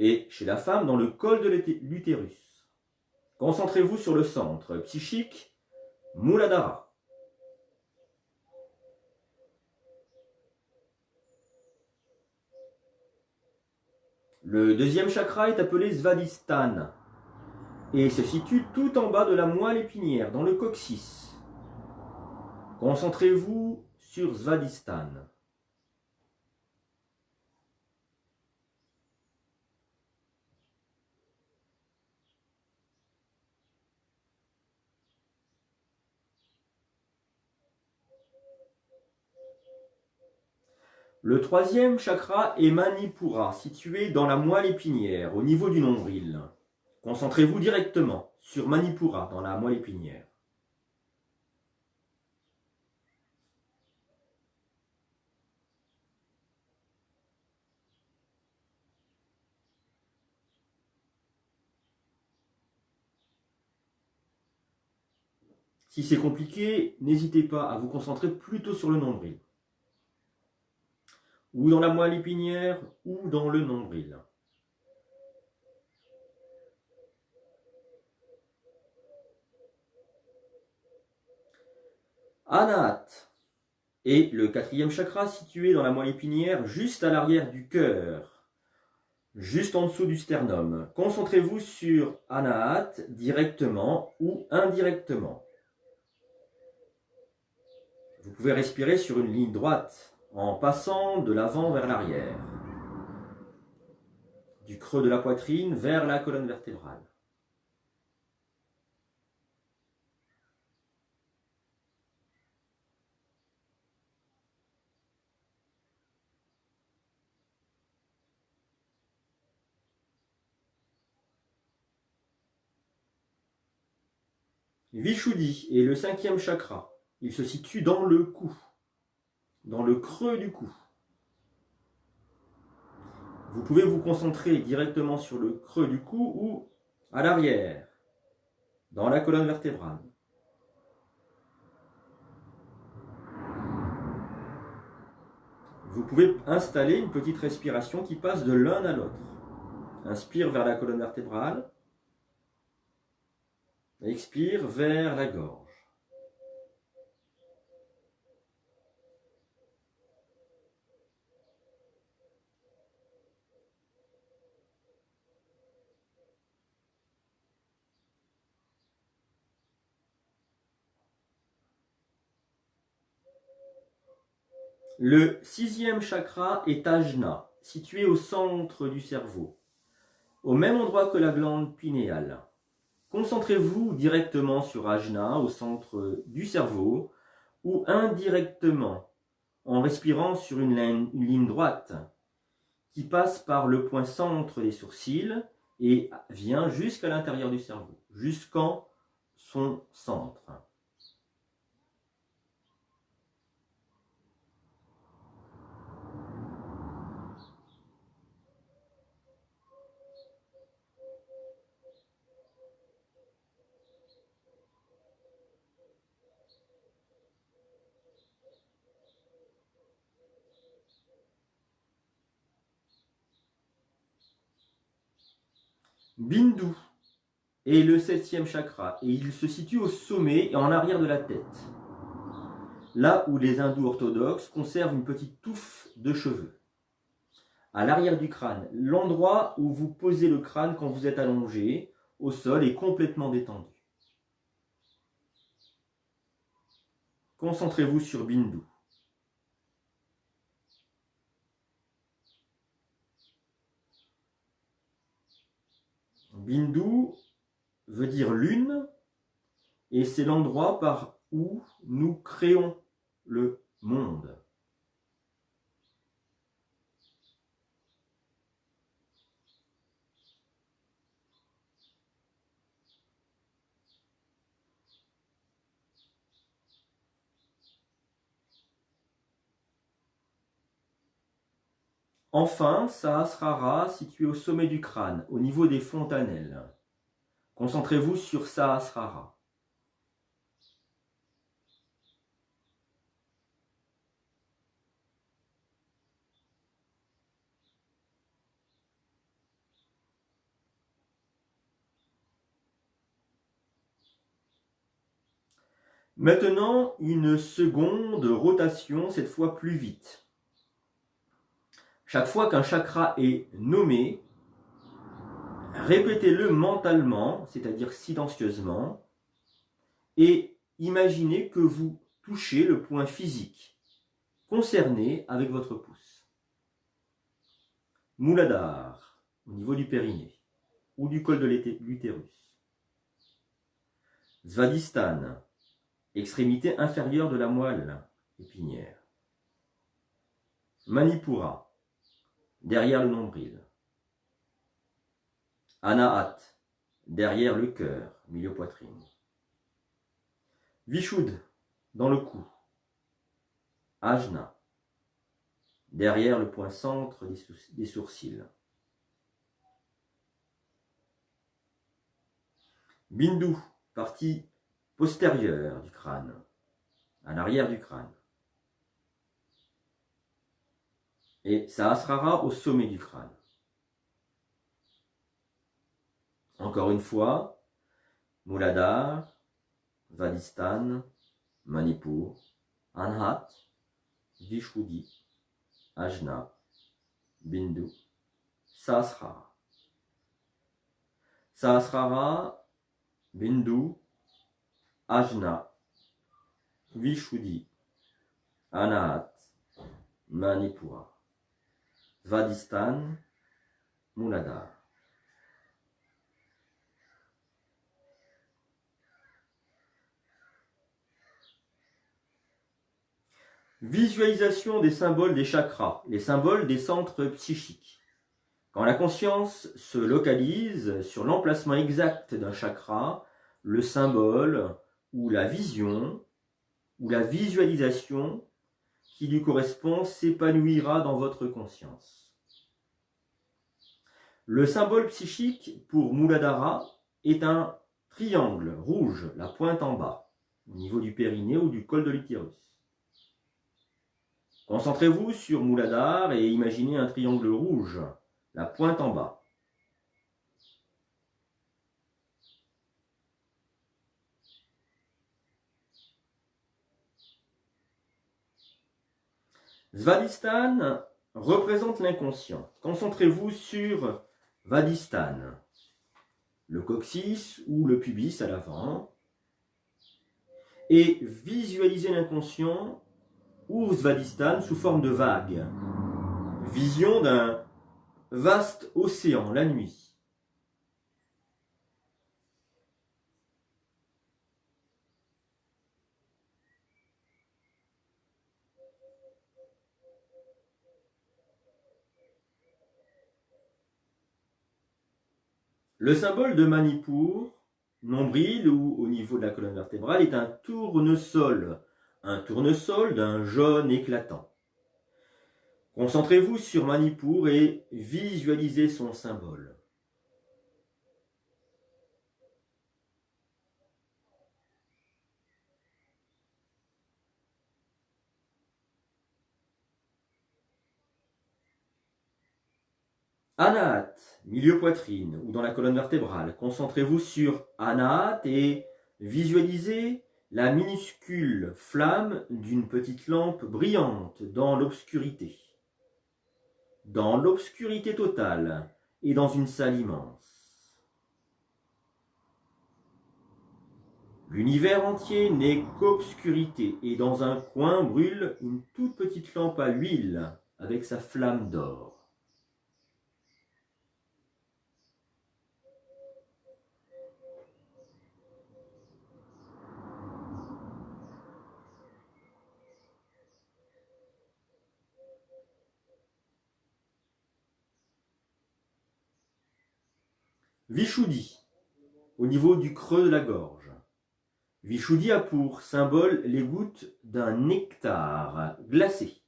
[SPEAKER 2] et chez la femme dans le col de l'utérus. Concentrez-vous sur le centre psychique, Muladhara. Le deuxième chakra est appelé Svadhisthana et se situe tout en bas de la moelle épinière, dans le coccyx. Concentrez-vous sur Svadhisthana. Le troisième chakra est Manipura, situé dans la moelle épinière, au niveau du nombril. Concentrez-vous directement sur Manipura, dans la moelle épinière. Si c'est compliqué, n'hésitez pas à vous concentrer plutôt sur le nombril. Ou dans la moelle épinière, ou dans le nombril. Anahata est le quatrième chakra situé dans la moelle épinière, juste à l'arrière du cœur, juste en dessous du sternum. Concentrez-vous sur Anahata directement ou indirectement. Vous pouvez respirer sur une ligne droite en passant de l'avant vers l'arrière, du creux de la poitrine vers la colonne vertébrale. Vishuddhi est le cinquième chakra. Il se situe dans le cou, dans le creux du cou. Vous pouvez vous concentrer directement sur le creux du cou ou à l'arrière, dans la colonne vertébrale. Vous pouvez installer une petite respiration qui passe de l'un à l'autre. Inspire vers la colonne vertébrale. Expire vers la gorge. Le sixième chakra est Ajna, situé au centre du cerveau, au même endroit que la glande pinéale. Concentrez-vous directement sur Ajna, au centre du cerveau, ou indirectement, en respirant sur une ligne droite, qui passe par le point centre des sourcils et vient jusqu'à l'intérieur du cerveau, jusqu'en son centre. Bindu est le septième chakra et il se situe au sommet et en arrière de la tête, là où les hindous orthodoxes conservent une petite touffe de cheveux. À l'arrière du crâne, l'endroit où vous posez le crâne quand vous êtes allongé au sol est complètement détendu. Concentrez-vous sur Bindu. Bindu veut dire lune, et c'est l'endroit par où nous créons le monde. Enfin, Sahasrara, situé au sommet du crâne, au niveau des fontanelles. Concentrez-vous sur Sahasrara. Maintenant, une seconde rotation, cette fois plus vite. Chaque fois qu'un chakra est nommé, répétez-le mentalement, c'est-à-dire silencieusement, et imaginez que vous touchez le point physique concerné avec votre pouce. Muladhara, au niveau du périnée, ou du col de l'utérus. Svadhisthana, extrémité inférieure de la moelle épinière. Manipura, derrière le nombril. Anahat, derrière le cœur, milieu poitrine. Vishuddha, dans le cou. Ajna, derrière le point centre des sourcils. Bindu, partie postérieure du crâne, à l'arrière du crâne. Et Sahasrara au sommet du crâne. Encore une fois, Muladhara, Svadhisthana, Manipur, Anhat, Vishuddha, Ajna, Bindu, Sahasrara. Sahasrara, Bindu, Ajna, Vishuddha, Anahat, Manipura, Svadhisthana, Muladhara. Visualisation des symboles des chakras, les symboles des centres psychiques. Quand la conscience se localise sur l'emplacement exact d'un chakra, le symbole ou la vision ou la visualisation qui lui correspond s'épanouira dans votre conscience. Le symbole psychique pour Muladhara est un triangle rouge, la pointe en bas, au niveau du périnée ou du col de l'utérus. Concentrez-vous sur Muladhara et imaginez un triangle rouge, la pointe en bas. Svadhisthana représente l'inconscient. Concentrez-vous sur Vadhisthana, le coccyx ou le pubis à l'avant, et visualisez l'inconscient ou Svadhisthana sous forme de vague. Vision d'un vaste océan la nuit. Le symbole de Manipur, nombril ou au niveau de la colonne vertébrale, est un tournesol d'un jaune éclatant. Concentrez-vous sur Manipur et visualisez son symbole. Anahat, milieu poitrine ou dans la colonne vertébrale. Concentrez-vous sur Anahat et visualisez la minuscule flamme d'une petite lampe brillante dans l'obscurité. Dans l'obscurité totale et dans une salle immense. L'univers entier n'est qu'obscurité et dans un coin brûle une toute petite lampe à huile avec sa flamme d'or. Vishuddhi, au niveau du creux de la gorge. Vishuddhi a pour symbole les gouttes d'un nectar glacé.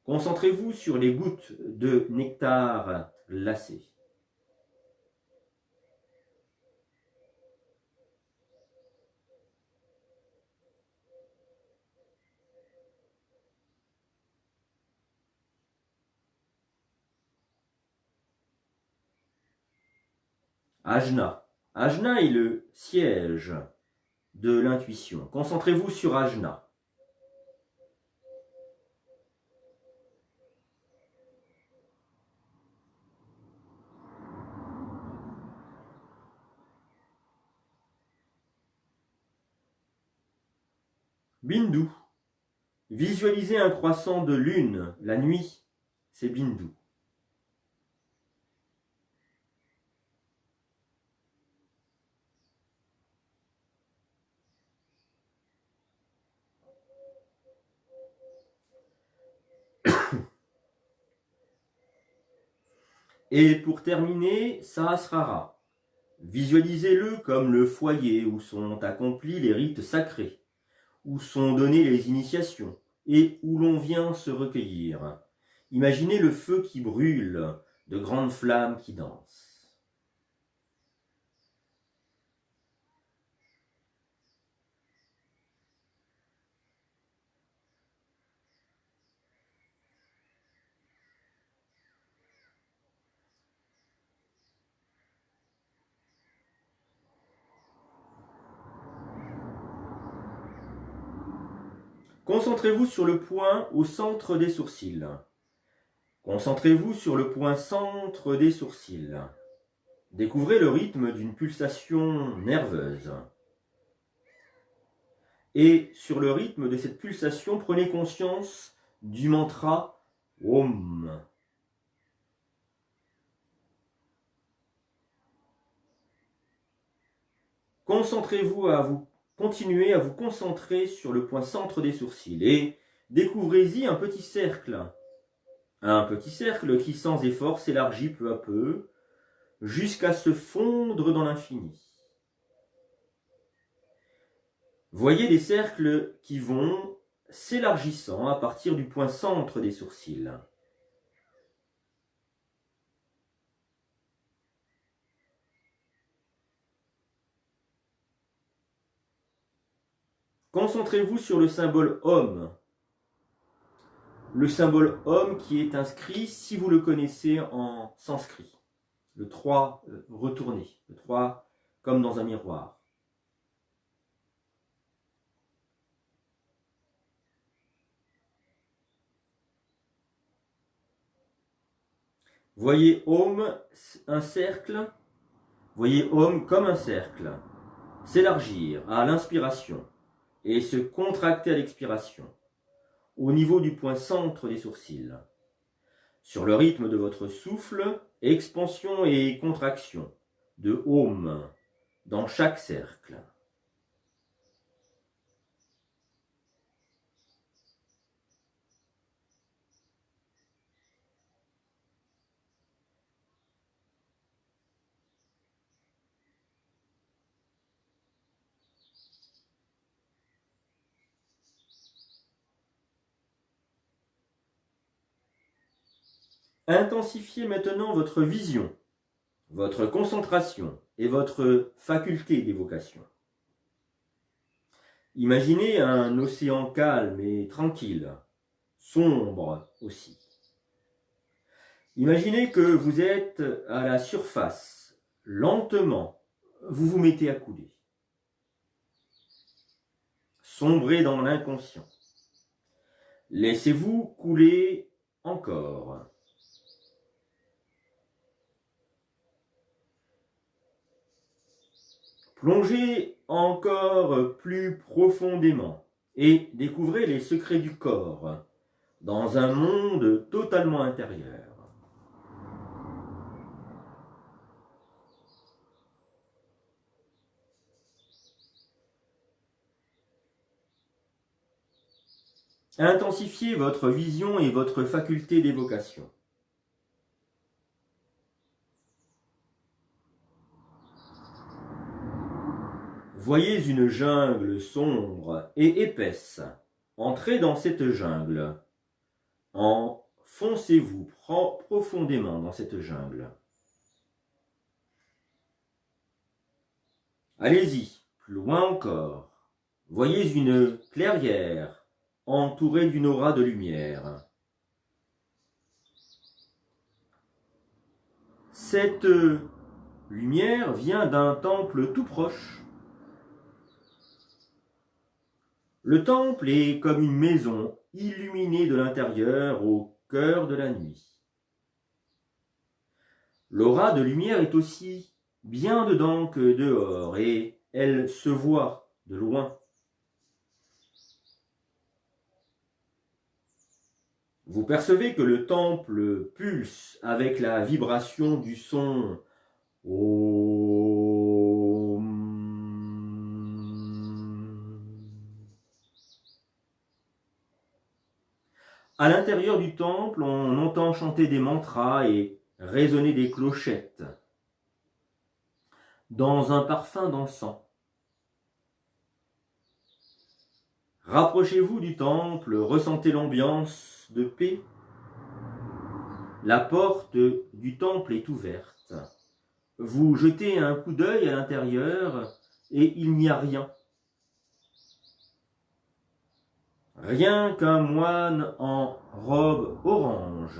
[SPEAKER 2] Concentrez-vous sur les gouttes de nectar glacé. Ajna. Ajna est le siège de l'intuition. Concentrez-vous sur Ajna. Bindu. Visualisez un croissant de lune la nuit, c'est Bindu. Et pour terminer, Sahasrara. Visualisez-le comme le foyer où sont accomplis les rites sacrés, où sont données les initiations et où l'on vient se recueillir. Imaginez le feu qui brûle, de grandes flammes qui dansent. Concentrez-vous sur le point au centre des sourcils. Concentrez-vous sur le point centre des sourcils. Découvrez le rythme d'une pulsation nerveuse. Et sur le rythme de cette pulsation, prenez conscience du mantra Om. Continuez à vous concentrer sur le point centre des sourcils et découvrez-y un petit cercle. Un petit cercle qui sans effort s'élargit peu à peu jusqu'à se fondre dans l'infini. Voyez des cercles qui vont s'élargissant à partir du point centre des sourcils. Concentrez-vous sur le symbole Om. Le symbole Om qui est inscrit, si vous le connaissez, en sanskrit. Le 3 retourné, le 3 comme dans un miroir. Voyez Om, un cercle. Voyez Om comme un cercle. S'élargir à l'inspiration et se contracter à l'expiration, au niveau du point centre des sourcils. Sur le rythme de votre souffle, expansion et contraction de Om dans chaque cercle. Intensifiez maintenant votre vision, votre concentration et votre faculté d'évocation. Imaginez un océan calme et tranquille, sombre aussi. Imaginez que vous êtes à la surface, lentement, vous vous mettez à couler. Sombrez dans l'inconscient. Laissez-vous couler encore. Plongez encore plus profondément et découvrez les secrets du corps dans un monde totalement intérieur. Intensifiez votre vision et votre faculté d'évocation. Voyez une jungle sombre et épaisse. Entrez dans cette jungle. Enfoncez-vous profondément dans cette jungle. Allez-y, plus loin encore. Voyez une clairière entourée d'une aura de lumière. Cette lumière vient d'un temple tout proche. Le temple est comme une maison illuminée de l'intérieur au cœur de la nuit. L'aura de lumière est aussi bien dedans que dehors et elle se voit de loin. Vous percevez que le temple pulse avec la vibration du son Om. À l'intérieur du temple, on entend chanter des mantras et résonner des clochettes dans un parfum d'encens. Rapprochez-vous du temple, ressentez l'ambiance de paix. La porte du temple est ouverte. Vous jetez un coup d'œil à l'intérieur et il n'y a rien. Rien qu'un moine en robe orange,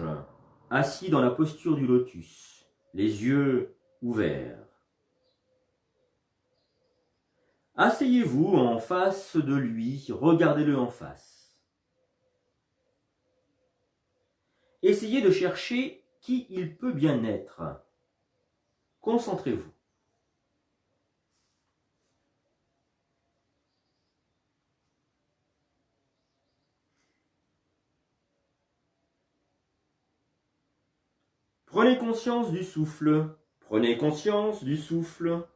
[SPEAKER 2] assis dans la posture du lotus, les yeux ouverts. Asseyez-vous en face de lui, regardez-le en face. Essayez de chercher qui il peut bien être. Concentrez-vous. Prenez conscience du souffle. Prenez conscience du souffle.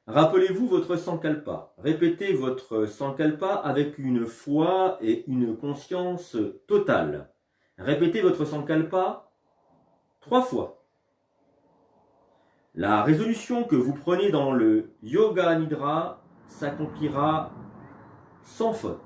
[SPEAKER 2] Rappelez-vous votre sankalpa. Répétez votre sankalpa avec une foi et une conscience totale. Répétez votre sankalpa 3 fois. La résolution que vous prenez dans le Yoga Nidra s'accomplira sans faute.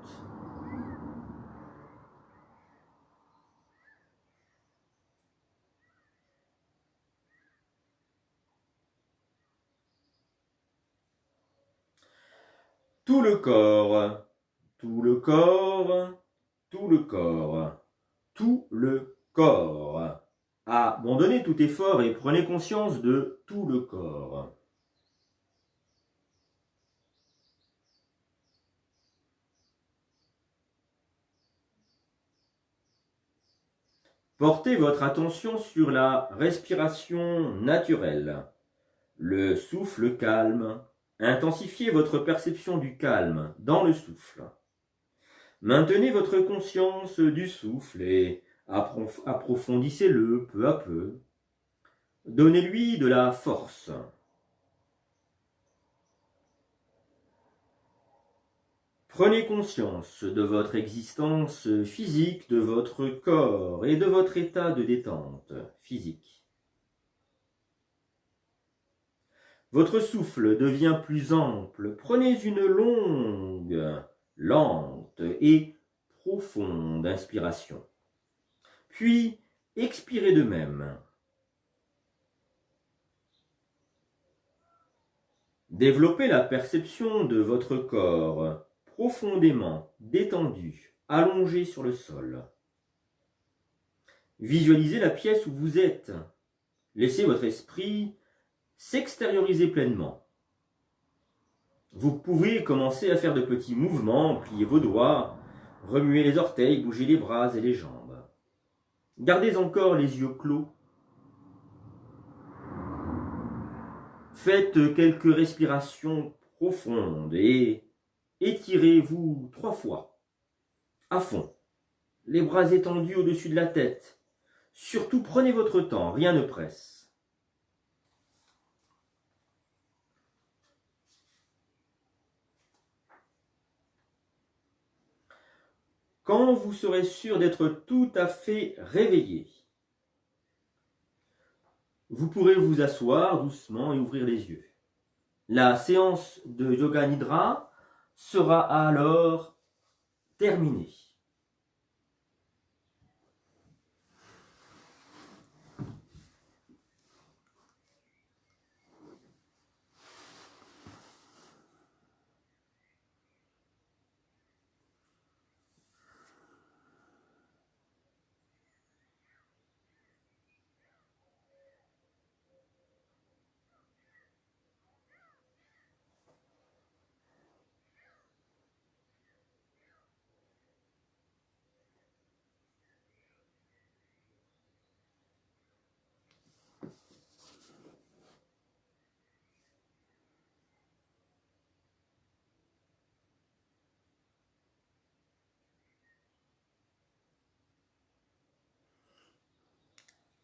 [SPEAKER 2] Tout le corps, tout le corps, tout le corps, tout le corps. Abandonnez tout effort et prenez conscience de tout le corps. Portez votre attention sur la respiration naturelle, le souffle calme. Intensifiez votre perception du calme dans le souffle. Maintenez votre conscience du souffle et approfondissez-le peu à peu. Donnez-lui de la force. Prenez conscience de votre existence physique, de votre corps et de votre état de détente physique. Votre souffle devient plus ample. Prenez une longue, lente et profonde inspiration. Puis, expirez de même. Développez la perception de votre corps profondément détendu, allongé sur le sol. Visualisez la pièce où vous êtes. Laissez votre esprit s'extérioriser pleinement. Vous pouvez commencer à faire de petits mouvements, plier vos doigts, remuer les orteils, bouger les bras et les jambes. Gardez encore les yeux clos. Faites quelques respirations profondes et étirez-vous 3 fois, à fond, les bras étendus au-dessus de la tête. Surtout prenez votre temps, rien ne presse. Quand vous serez sûr d'être tout à fait réveillé, vous pourrez vous asseoir doucement et ouvrir les yeux. La séance de Yoga Nidra sera alors terminée.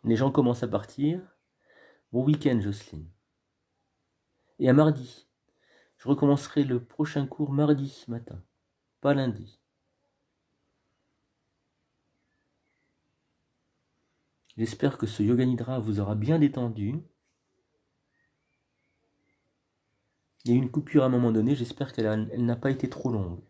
[SPEAKER 1] Les gens commencent à partir. Bon week-end, Jocelyne. Et à mardi. Je recommencerai le prochain cours mardi matin, pas lundi. J'espère que ce Yoga Nidra vous aura bien détendu. Il y a eu une coupure à un moment donné, j'espère qu'elle n'a pas été trop longue.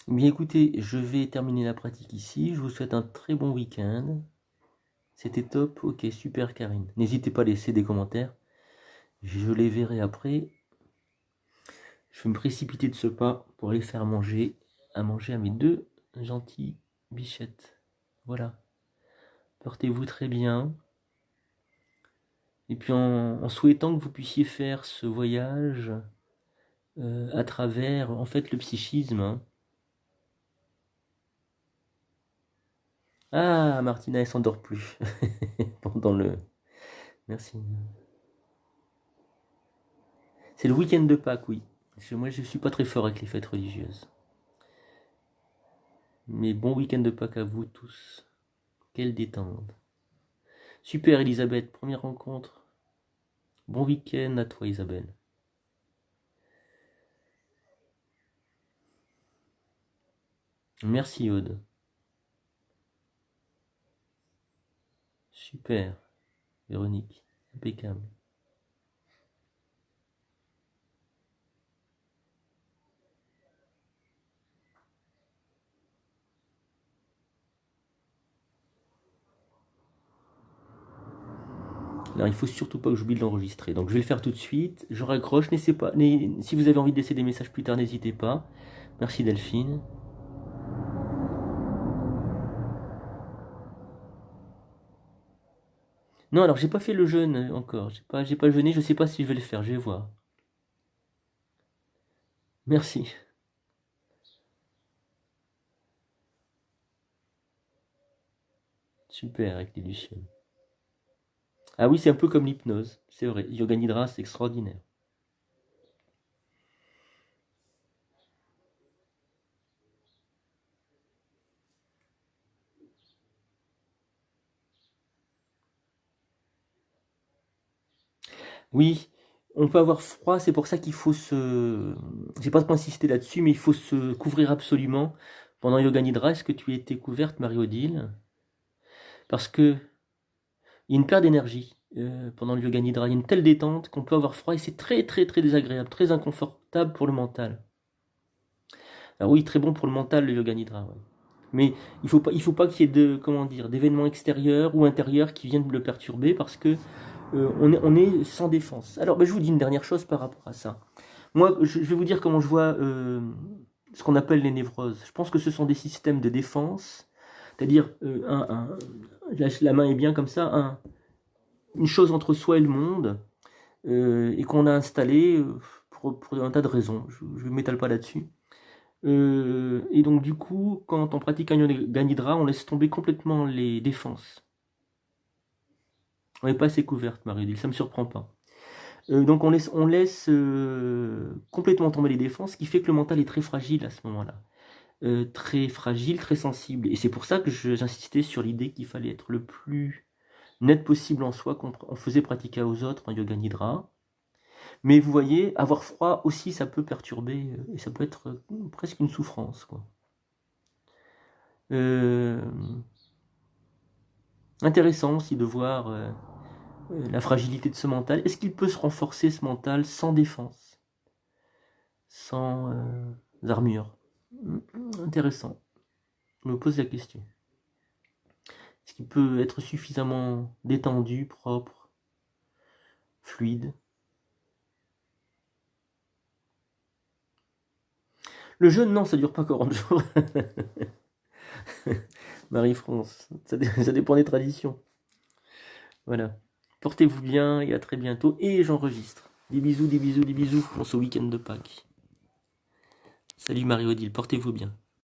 [SPEAKER 1] Bien écoutez, je vais terminer la pratique ici. Je vous souhaite un très bon week-end. C'était top. Ok, super Karine. N'hésitez pas à laisser des commentaires. Je les verrai après. Je vais me précipiter de ce pas pour aller faire manger à mes deux gentilles bichettes. Voilà. Portez-vous très bien. Et puis en souhaitant que vous puissiez faire ce voyage à travers en fait le psychisme. Hein. Ah, Martina, elle s'endort plus pendant le... Merci. C'est le week-end de Pâques, oui. Moi, je suis pas très fort avec les fêtes religieuses. Mais bon week-end de Pâques à vous tous. Quelle détente. Super, Elisabeth, première rencontre. Bon week-end à toi, Isabelle. Merci, Aude. Super, Véronique. Impeccable. Alors, il faut surtout pas que j'oublie de l'enregistrer. Donc, je vais le faire tout de suite. Je raccroche. Si vous avez envie de laisser des messages plus tard, n'hésitez pas. Merci, Delphine. Non, alors, j'ai pas fait le jeûne encore. J'ai pas jeûné. Je sais pas si je vais le faire. Je vais voir. Merci. Super, avec les lucioles. Ah oui, c'est un peu comme l'hypnose. C'est vrai. Yoga Nidra, c'est extraordinaire. Oui, on peut avoir froid, c'est pour ça qu'il faut se... J'ai pas trop insisté là-dessus, mais il faut se couvrir absolument. Pendant Yoga Nidra, est-ce que tu étais couverte, Marie-Odile? Parce que il y a une perte d'énergie pendant le Yoga Nidra. Il y a une telle détente qu'on peut avoir froid et c'est très très très désagréable, très inconfortable pour le mental. Alors oui, très bon pour le mental, le Yoga Nidra. Ouais. Mais il faut pas qu'il y ait d'événements extérieurs ou intérieurs qui viennent le perturber parce que on est sans défense. Alors, ben, je vous dis une dernière chose par rapport à ça. Moi, je vais vous dire comment je vois ce qu'on appelle les névroses. Je pense que ce sont des systèmes de défense, c'est-à-dire la main est bien comme ça, une chose entre soi et le monde, et qu'on a installé pour un tas de raisons. Je ne m'étale pas là-dessus. Et donc du coup, quand on pratique un yoga nidra, on laisse tomber complètement les défenses. On n'est pas assez couverte, Marie-Odile, ça ne me surprend pas. Donc on laisse complètement tomber les défenses, ce qui fait que le mental est très fragile à ce moment-là. Très fragile, très sensible. Et c'est pour ça que j'insistais sur l'idée qu'il fallait être le plus net possible en soi quand on faisait pratiquer aux autres en yoga nidra. Mais vous voyez, avoir froid aussi, ça peut perturber, et ça peut être presque une souffrance, quoi. Intéressant aussi de voir la fragilité de ce mental. Est-ce qu'il peut se renforcer, ce mental, sans défense, sans armure? Intéressant. Je me pose la question. Est-ce qu'il peut être suffisamment détendu, propre, fluide? Le jeûne, non, ça dure pas 40 jours. Marie-France, ça dépend des traditions. Voilà. Portez-vous bien et à très bientôt. Et j'enregistre. Des bisous, des bisous, des bisous. On se week-end de Pâques. Salut Marie-Odile, portez-vous bien.